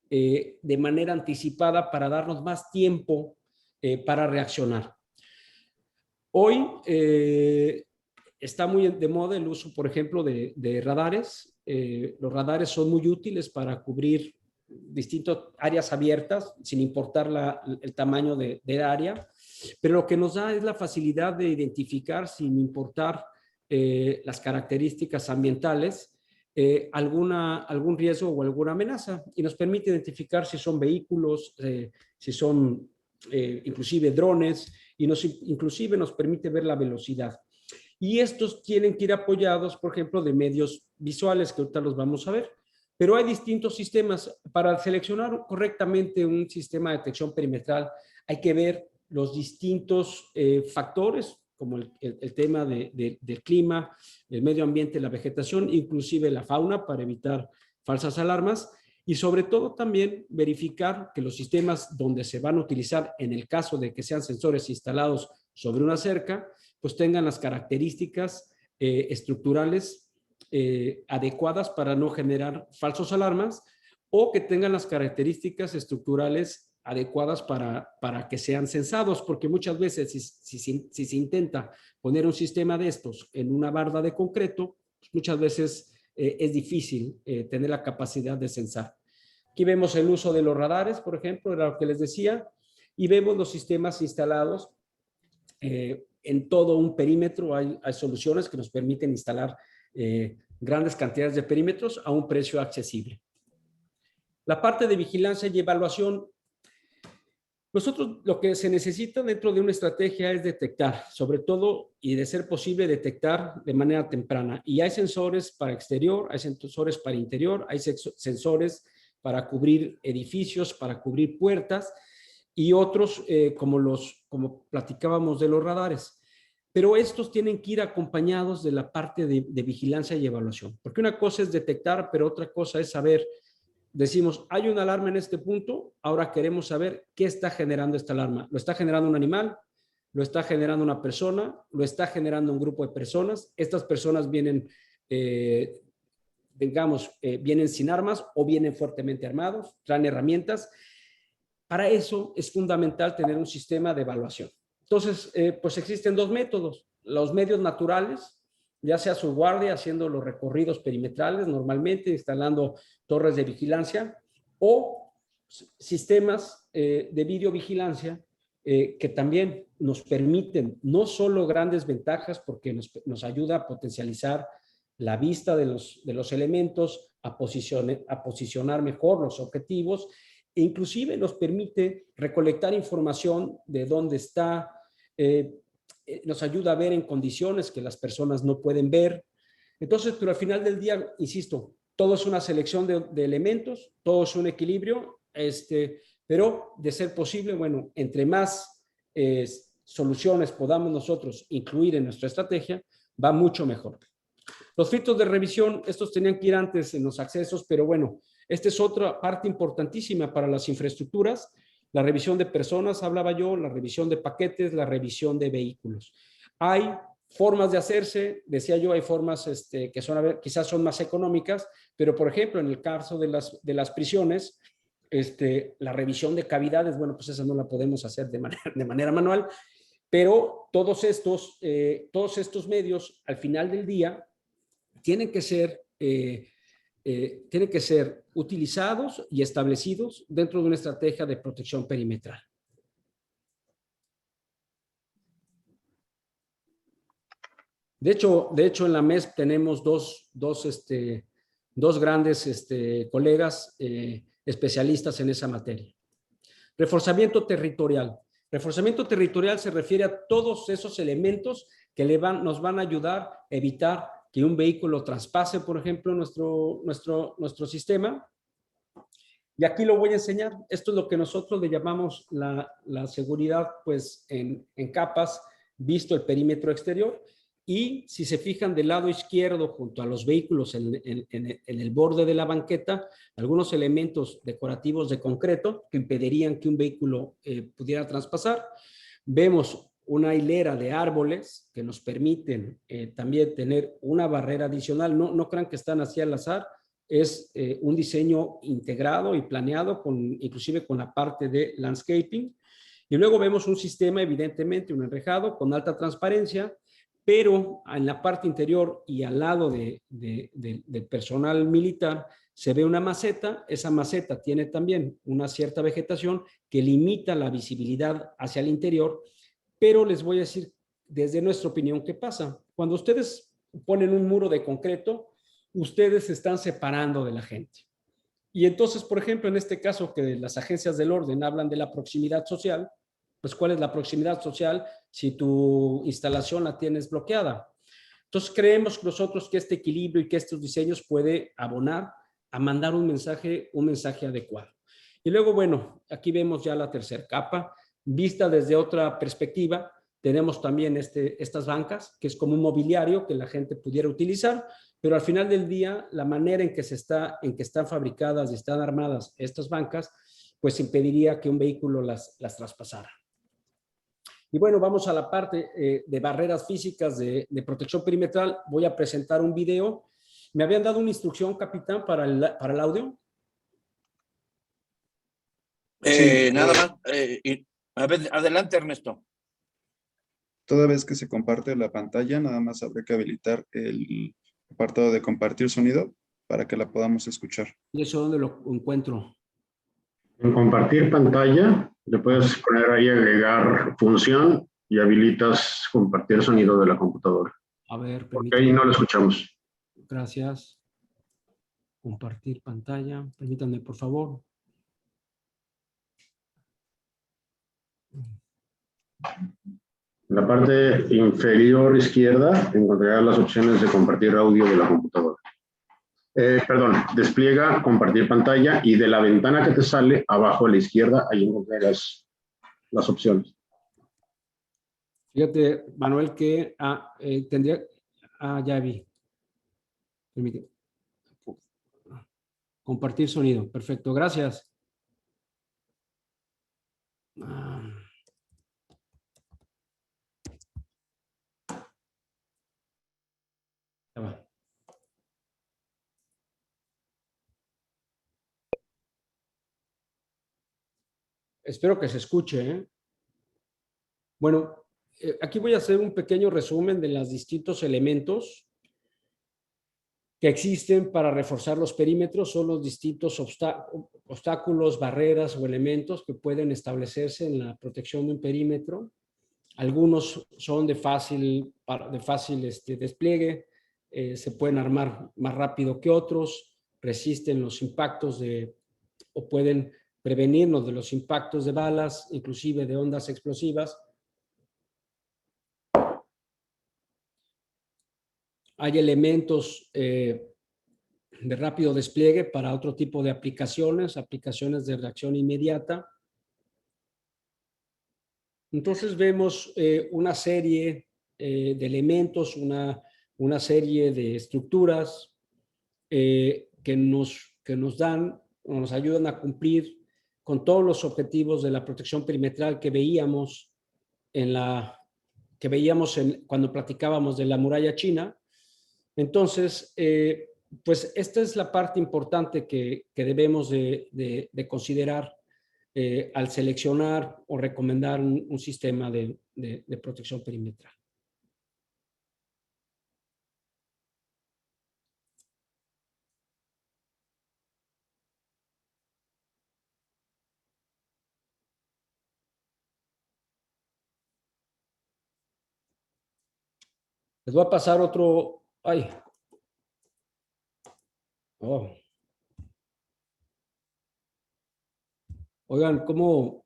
de manera anticipada para darnos más tiempo para reaccionar. Hoy está muy de moda el uso, por ejemplo, de radares. Los radares son muy útiles para cubrir distintas áreas abiertas, sin importar el tamaño de área, pero lo que nos da es la facilidad de identificar, sin importar las características ambientales, algún riesgo o alguna amenaza, y nos permite identificar si son vehículos, si son inclusive drones, y inclusive nos permite ver la velocidad. Y estos tienen que ir apoyados, por ejemplo, de medios visuales, que ahorita los vamos a ver. Pero hay distintos sistemas. Para seleccionar correctamente un sistema de detección perimetral, hay que ver los distintos factores, como el tema del clima, el medio ambiente, la vegetación, inclusive la fauna, para evitar falsas alarmas. Y sobre todo también verificar que los sistemas donde se van a utilizar, en el caso de que sean sensores instalados sobre una cerca, pues tengan las características estructurales adecuadas para no generar falsos alarmas, o que tengan las características estructurales adecuadas para que sean censados, porque muchas veces si se intenta poner un sistema de estos en una barda de concreto, pues muchas veces es difícil tener la capacidad de censar. Aquí vemos el uso de los radares, por ejemplo, era lo que les decía, y vemos los sistemas instalados en todo un perímetro. Hay soluciones que nos permiten instalar grandes cantidades de perímetros a un precio accesible. La parte de vigilancia y evaluación. Nosotros lo que se necesita dentro de una estrategia es detectar, sobre todo, y de ser posible detectar de manera temprana. Y hay sensores para exterior, hay sensores para interior, hay sensores para cubrir edificios, para cubrir puertas, y otros como platicábamos de los radares. Pero estos tienen que ir acompañados de la parte de vigilancia y evaluación. Porque una cosa es detectar, pero otra cosa es saber. Decimos, hay una alarma en este punto, ahora queremos saber qué está generando esta alarma. ¿Lo está generando un animal? ¿Lo está generando una persona? ¿Lo está generando un grupo de personas? Estas personas vienen, vienen sin armas o vienen fuertemente armados, traen herramientas. Para eso es fundamental tener un sistema de evaluación. Entonces, pues existen dos métodos. Los medios naturales, ya sea su guardia haciendo los recorridos perimetrales, normalmente instalando torres de vigilancia, o sistemas de videovigilancia que también nos permiten no solo grandes ventajas, porque nos ayuda a potencializar la vista de los elementos, a posicionar mejor los objetivos, e inclusive nos permite recolectar información de dónde está, nos ayuda a ver en condiciones que las personas no pueden ver. Entonces, pero al final del día, insisto, todo es una selección de elementos, todo es un equilibrio, pero de ser posible, bueno, entre más soluciones podamos nosotros incluir en nuestra estrategia, va mucho mejor. Los filtros de revisión, estos tenían que ir antes en los accesos, pero bueno, esta es otra parte importantísima para las infraestructuras. La revisión de personas, hablaba yo, la revisión de paquetes, la revisión de vehículos. Hay formas de hacerse, decía yo, hay formas que son, quizás son más económicas, pero por ejemplo, en el caso de las prisiones, la revisión de cavidades, bueno, pues esa no la podemos hacer de manera manual, pero todos estos medios, al final del día, tienen que ser utilizados y establecidos dentro de una estrategia de protección perimetral. De hecho, en la MESP tenemos dos grandes colegas especialistas en esa materia. Reforzamiento territorial. Reforzamiento territorial se refiere a todos esos elementos que nos van a ayudar a evitar que un vehículo traspase, por ejemplo, nuestro sistema. Y aquí lo voy a enseñar. Esto es lo que nosotros le llamamos la seguridad, pues, en capas, visto el perímetro exterior. Y si se fijan del lado izquierdo, junto a los vehículos en el borde de la banqueta, algunos elementos decorativos de concreto que impedirían que un vehículo pudiera traspasar. Vemos una hilera de árboles que nos permiten también tener una barrera adicional. No crean que están así al azar. Es un diseño integrado y planeado, inclusive con la parte de landscaping. Y luego vemos un sistema, evidentemente, un enrejado con alta transparencia, pero en la parte interior y al lado del personal militar se ve una maceta. Esa maceta tiene también una cierta vegetación que limita la visibilidad hacia el interior, pero les voy a decir desde nuestra opinión qué pasa. Cuando ustedes ponen un muro de concreto, ustedes se están separando de la gente. Y entonces, por ejemplo, en este caso que las agencias del orden hablan de la proximidad social, pues ¿cuál es la proximidad social si tu instalación la tienes bloqueada? Entonces creemos nosotros que este equilibrio y que estos diseños puede abonar a mandar un mensaje adecuado. Y luego, bueno, aquí vemos ya la tercera capa, vista desde otra perspectiva. Tenemos también estas bancas, que es como un mobiliario que la gente pudiera utilizar, pero al final del día, la manera en que están fabricadas y están armadas estas bancas, pues impediría que un vehículo las traspasara. Y bueno, vamos a la parte de barreras físicas de protección perimetral. Voy a presentar un video. ¿Me habían dado una instrucción, capitán, para el audio? Sí, nada más. A ver, adelante, Ernesto. Toda vez que se comparte la pantalla, nada más habrá que habilitar el apartado de compartir sonido para que la podamos escuchar. ¿Y eso dónde lo encuentro? En compartir pantalla, le puedes poner ahí agregar función y habilitas compartir sonido de la computadora. A ver, porque ahí no lo escuchamos. Gracias. Compartir pantalla. Permítanme, por favor. En la parte inferior izquierda encontrarás las opciones de compartir audio de la computadora. Despliega compartir pantalla y de la ventana que te sale abajo a la izquierda, ahí encontrarás las opciones. Fíjate, Manuel, que tendría... ya vi. Permíteme. Compartir sonido. Perfecto, gracias. Ya va. Espero que se escuche, ¿eh? Bueno, aquí voy a hacer un pequeño resumen de los distintos elementos que existen para reforzar los perímetros. Son los distintos obstáculos, barreras o elementos que pueden establecerse en la protección de un perímetro. Algunos son de fácil despliegue, se pueden armar más rápido que otros, resisten los impactos o pueden prevenirnos de los impactos de balas, inclusive de ondas explosivas. Hay elementos de rápido despliegue para otro tipo de aplicaciones de reacción inmediata. Entonces vemos una serie de elementos, una serie de estructuras que nos ayudan a cumplir con todos los objetivos de la protección perimetral que veíamos cuando platicábamos de la muralla china. Entonces, pues esta es la parte importante que debemos de considerar al seleccionar o recomendar un sistema de protección perimetral. Les voy a pasar otro. Ay. Oh. Oigan, ¿cómo?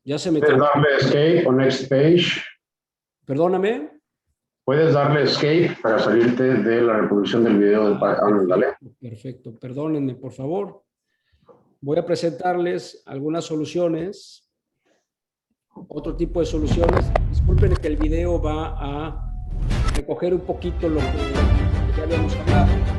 Ya se me Puedes trabó. darle escape o next page. Perdóname. Puedes darle escape para salirte de la reproducción del video del dale. Perfecto. Perdónenme, por favor. Voy a presentarles algunas soluciones. Otro tipo de soluciones. Disculpen que el video va a recoger un poquito lo que ya habíamos hablado.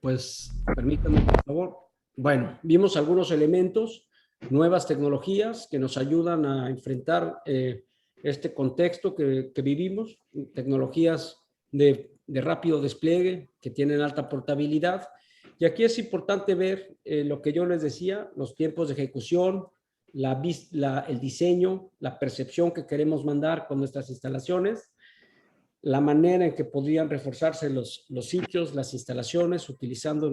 Pues permítanme, por favor. Bueno, vimos algunos elementos, nuevas tecnologías que nos ayudan a enfrentar este contexto que vivimos, tecnologías de rápido despliegue que tienen alta portabilidad. Y aquí es importante ver lo que yo les decía, los tiempos de ejecución, el diseño, la percepción que queremos mandar con nuestras instalaciones, la manera en que podrían reforzarse los sitios, las instalaciones, utilizando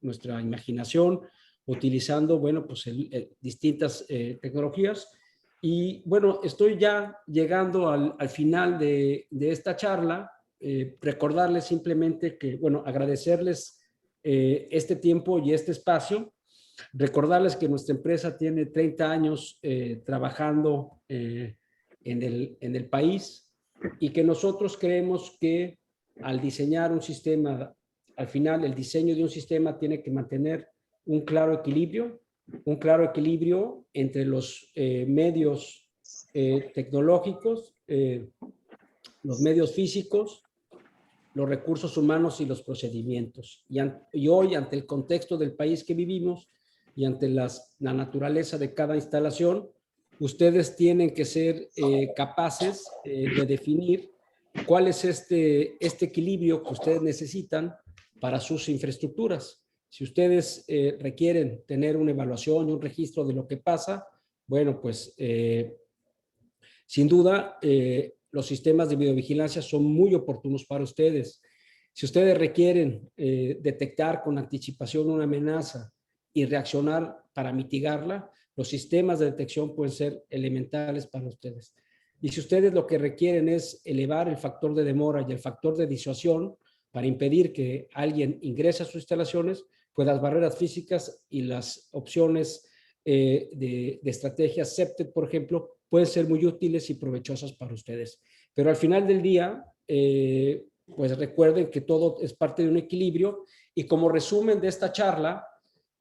nuestra imaginación, utilizando, bueno, pues distintas tecnologías. Y bueno, estoy ya llegando al final de esta charla. Recordarles simplemente que, bueno, agradecerles este tiempo y este espacio. Recordarles que nuestra empresa tiene 30 años trabajando en el país, y que nosotros creemos que al diseñar un sistema, al final el diseño de un sistema tiene que mantener un claro equilibrio entre los medios tecnológicos, los medios físicos, los recursos humanos y los procedimientos. Y hoy, ante el contexto del país que vivimos y ante la naturaleza de cada instalación, ustedes tienen que ser capaces de definir cuál es este equilibrio que ustedes necesitan para sus infraestructuras. Si ustedes requieren tener una evaluación y un registro de lo que pasa, bueno, pues sin duda los sistemas de videovigilancia son muy oportunos para ustedes. Si ustedes requieren detectar con anticipación una amenaza y reaccionar para mitigarla, los sistemas de detección pueden ser elementales para ustedes. Y si ustedes lo que requieren es elevar el factor de demora y el factor de disuasión para impedir que alguien ingrese a sus instalaciones, pues las barreras físicas y las opciones de estrategias SEPTED, por ejemplo, pueden ser muy útiles y provechosas para ustedes. Pero al final del día, pues recuerden que todo es parte de un equilibrio, y como resumen de esta charla,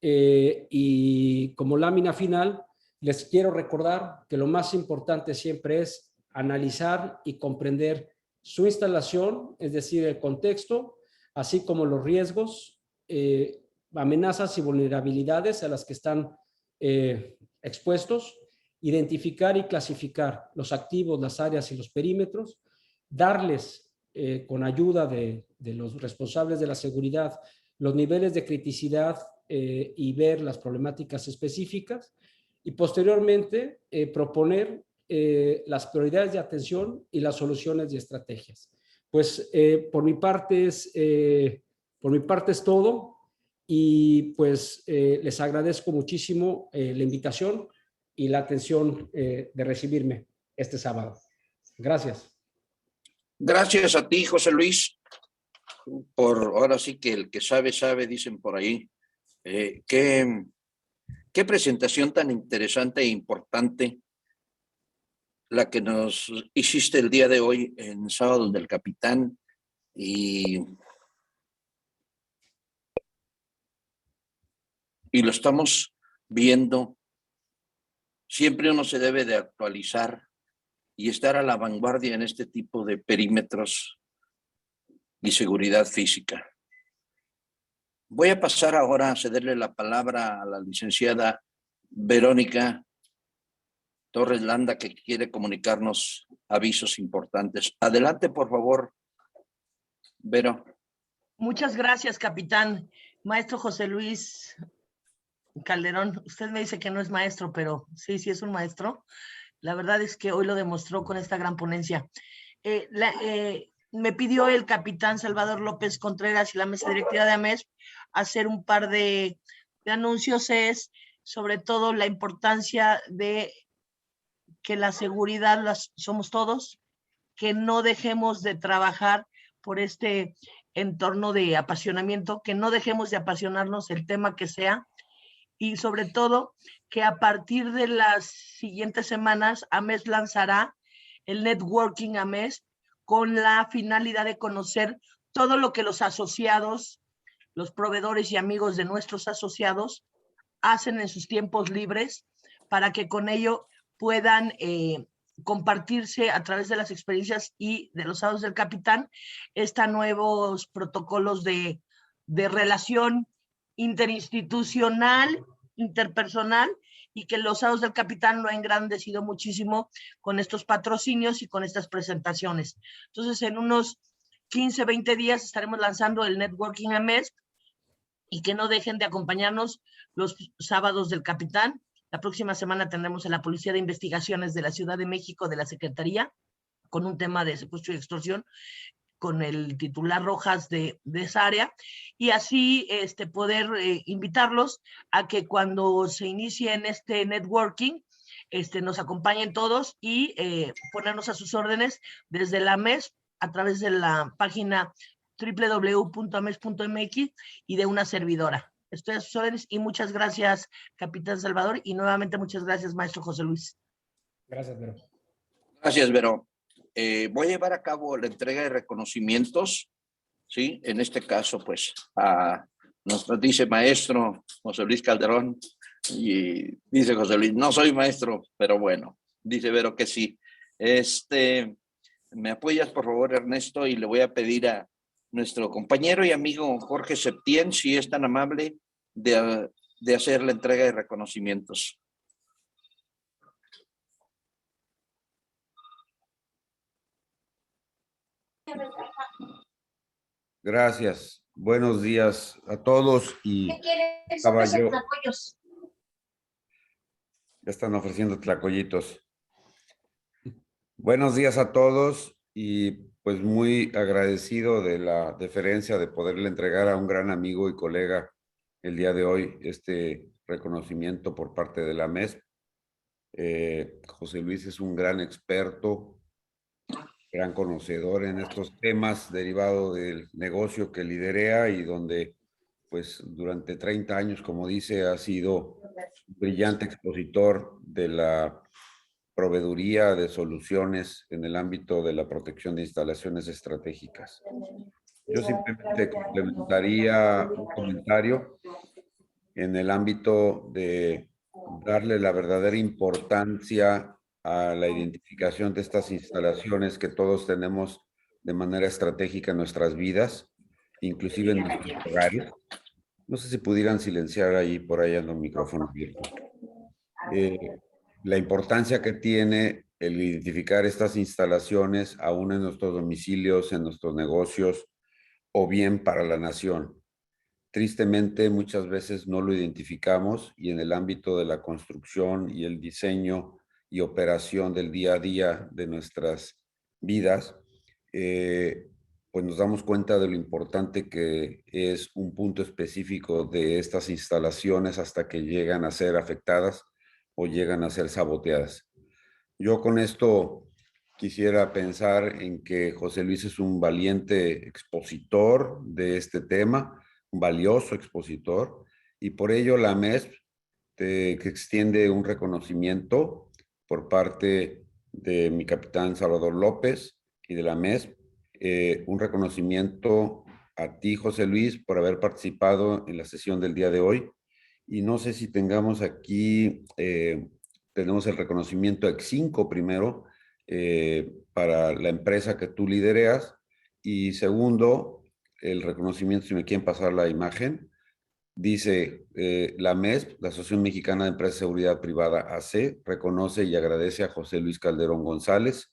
y como lámina final, les quiero recordar que lo más importante siempre es analizar y comprender su instalación, es decir, el contexto, así como los riesgos, amenazas y vulnerabilidades a las que están expuestos, identificar y clasificar los activos, las áreas y los perímetros, darles con ayuda de los responsables de la seguridad los niveles de criticidad y ver las problemáticas específicas, y posteriormente proponer las prioridades de atención y las soluciones y estrategias. Pues por mi parte es todo, y pues les agradezco muchísimo la invitación y la atención de recibirme este sábado. Gracias. Gracias a ti, José Luis, por ahora sí que el que sabe, sabe, dicen por ahí. Qué presentación tan interesante e importante la que nos hiciste el día de hoy en Sábado del Capitán. Y lo estamos viendo. Siempre uno se debe de actualizar y estar a la vanguardia en este tipo de perímetros y seguridad física. Voy a pasar ahora a cederle la palabra a la licenciada Verónica Torres Landa, que quiere comunicarnos avisos importantes. Adelante, por favor, Vero. Muchas gracias, capitán. Maestro José Luis Calderón, usted me dice que no es maestro, pero sí, sí es un maestro. La verdad es que hoy lo demostró con esta gran ponencia. Me pidió el capitán Salvador López Contreras y la mesa directiva de AMESP hacer un par de anuncios, es sobre todo la importancia de que la seguridad somos todos, que no dejemos de trabajar por este entorno de apasionamiento, que no dejemos de apasionarnos el tema que sea, y sobre todo que a partir de las siguientes semanas AMESP lanzará el Networking AMESP con la finalidad de conocer todo lo que los asociados, los proveedores y amigos de nuestros asociados hacen en sus tiempos libres para que con ello puedan compartirse a través de las experiencias y de los Sábados del Capitán nuevos protocolos de relación interinstitucional, interpersonal, y que los Sábados del Capitán lo ha engrandecido muchísimo con estos patrocinios y con estas presentaciones. Entonces, en unos 15, 20 días estaremos lanzando el Networking AMESP, y que no dejen de acompañarnos los Sábados del Capitán. La próxima semana tendremos a la Policía de Investigaciones de la Ciudad de México, de la Secretaría, con un tema de secuestro y extorsión, con el titular Rojas de esa área, y así poder invitarlos a que cuando se inicie en este networking, nos acompañen todos y ponernos a sus órdenes desde la MES a través de la página www.ames.mx y de una servidora. Estoy a sus órdenes y muchas gracias, capitán Salvador, y nuevamente muchas gracias, maestro José Luis. Gracias, Vero. Gracias, Vero. Voy a llevar a cabo la entrega de reconocimientos, ¿sí? En este caso, pues, nos dice maestro José Luis Calderón, y dice José Luis, no soy maestro, pero bueno, dice Vero que sí. ¿Me apoyas, por favor, Ernesto? Y le voy a pedir a nuestro compañero y amigo Jorge Septién, si es tan amable, de hacer la entrega de reconocimientos. Gracias. Buenos días a todos y caballo. Ya están ofreciendo tlacoyitos. Buenos días a todos y pues muy agradecido de la deferencia de poderle entregar a un gran amigo y colega el día de hoy este reconocimiento por parte de la MESP. José Luis es un gran experto, gran conocedor en estos temas derivado del negocio que liderea y donde pues durante 30 años, como dice, ha sido un brillante expositor de la proveeduría de soluciones en el ámbito de la protección de instalaciones estratégicas. Yo simplemente complementaría un comentario en el ámbito de darle la verdadera importancia a la identificación de estas instalaciones que todos tenemos de manera estratégica en nuestras vidas, inclusive en nuestros hogares. No sé si pudieran silenciar ahí, por ahí ando un micrófono abierto. La importancia que tiene el identificar estas instalaciones aún en nuestros domicilios, en nuestros negocios o bien para la nación. Tristemente, muchas veces no lo identificamos y en el ámbito de la construcción y el diseño y operación del día a día de nuestras vidas, pues nos damos cuenta de lo importante que es un punto específico de estas instalaciones hasta que llegan a ser afectadas o llegan a ser saboteadas. Yo con esto quisiera pensar en que José Luis es un valiente expositor de este tema, un valioso expositor, y por ello la MESP que extiende un reconocimiento por parte de mi capitán Salvador López y de la MESP, un reconocimiento a ti, José Luis, por haber participado en la sesión del día de hoy. Y no sé si tengamos aquí, tenemos el reconocimiento Exinco primero, para la empresa que tú lidereas, y segundo, el reconocimiento, si me quieren pasar la imagen, dice la MESP, la Asociación Mexicana de Empresas de Seguridad Privada AC, reconoce y agradece a José Luis Calderón González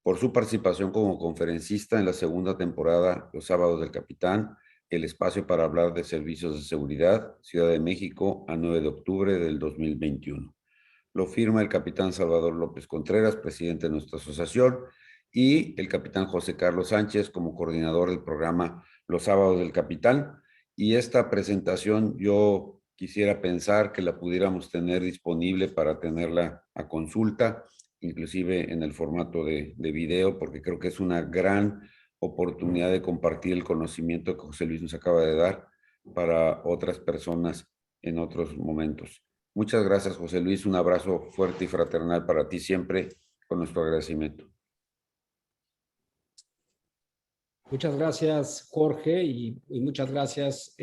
por su participación como conferencista en la segunda temporada Los Sábados del Capitán, el espacio para hablar de servicios de seguridad, Ciudad de México, a 9 de octubre del 2021. Lo firma el capitán Salvador López Contreras, presidente de nuestra asociación, y el capitán José Carlos Sánchez como coordinador del programa Los Sábados del Capitán. Y esta presentación yo quisiera pensar que la pudiéramos tener disponible para tenerla a consulta, inclusive en el formato de video, porque creo que es una gran oportunidad de compartir el conocimiento que José Luis nos acaba de dar para otras personas en otros momentos. Muchas gracias, José Luis. Un abrazo fuerte y fraternal para ti siempre, con nuestro agradecimiento. Muchas gracias, Jorge, y muchas gracias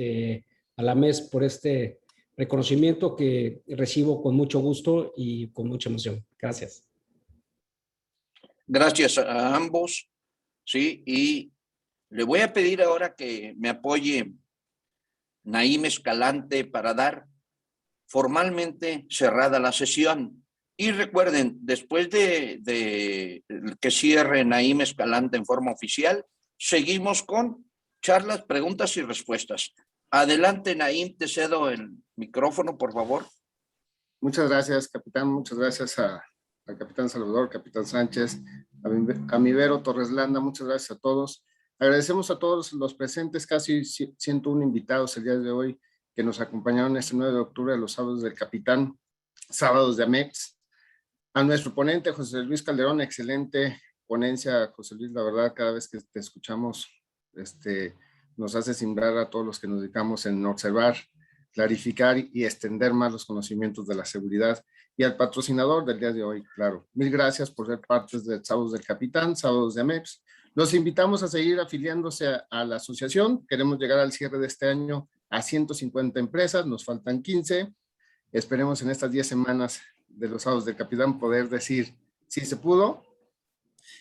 a la MES por este reconocimiento que recibo con mucho gusto y con mucha emoción. Gracias. Gracias a ambos, sí, y le voy a pedir ahora que me apoye Naim Escalante para dar formalmente cerrada la sesión. Y recuerden, después de que cierre Naim Escalante en forma oficial, seguimos con charlas, preguntas y respuestas. Adelante, Naim, te cedo el micrófono, por favor. Muchas gracias, capitán. Muchas gracias al capitán Salvador, capitán Sánchez, a mi Vero Torres Landa. Muchas gracias a todos. Agradecemos a todos los presentes, casi 101 invitados el día de hoy que nos acompañaron este 9 de octubre de los Sábados del Capitán, Sábados de Amex. A nuestro ponente, José Luis Calderón, excelente ponencia, José Luis, la verdad, cada vez que te escuchamos, nos hace simbrar a todos los que nos dedicamos en observar, clarificar y extender más los conocimientos de la seguridad. Y al patrocinador del día de hoy, claro. Mil gracias por ser parte de Sábados del Capitán, Sábados de Amex. Los invitamos a seguir afiliándose a la asociación. Queremos llegar al cierre de este año a 150 empresas, nos faltan 15. Esperemos en estas 10 semanas de los Sábados del Capitán poder decir si se pudo.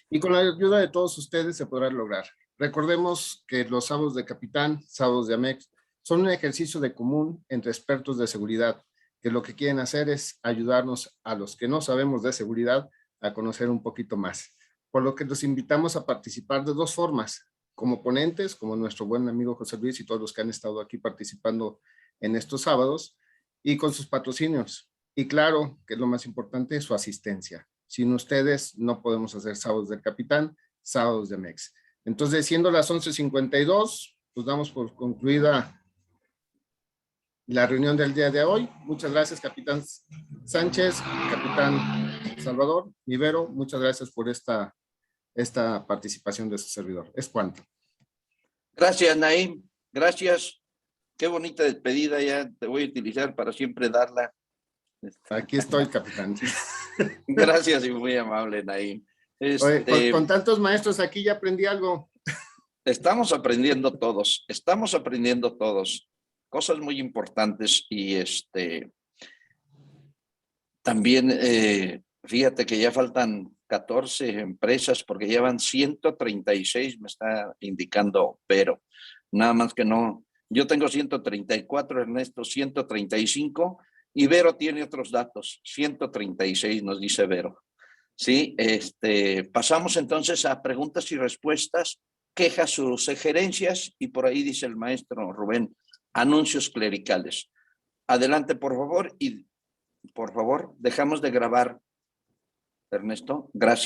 Y con la ayuda de todos ustedes se podrá lograr. Recordemos que los Sábados del Capitán, Sábados de Amex, son un ejercicio de común entre expertos de seguridad, que lo que quieren hacer es ayudarnos a los que no sabemos de seguridad a conocer un poquito más. Por lo que los invitamos a participar de dos formas, como ponentes, como nuestro buen amigo José Luis y todos los que han estado aquí participando en estos sábados, y con sus patrocinios. Y claro, que es lo más importante, su asistencia. Sin ustedes no podemos hacer Sábados del Capitán, Sábados de Amex. Entonces, siendo las 11:52, pues damos por concluida la reunión del día de hoy. Muchas gracias, capitán Sánchez, capitán Salvador, Ibero, muchas gracias por esta participación de su servidor. Es cuanto. Gracias, Naim. Gracias. Qué bonita despedida, ya te voy a utilizar para siempre darla. Aquí estoy, capitán. Gracias y muy amable, Naim. Oye, con tantos maestros aquí ya aprendí algo. Estamos aprendiendo todos, cosas muy importantes y también fíjate que ya faltan 14 empresas porque ya van 136, me está indicando Vero, nada más que no, yo tengo 134, Ernesto 135 y Vero tiene otros datos, 136 nos dice Vero. Sí, pasamos entonces a preguntas y respuestas, quejas, sugerencias y por ahí dice el maestro Rubén, anuncios clericales. Adelante, por favor, y por favor, dejamos de grabar, Ernesto. Gracias.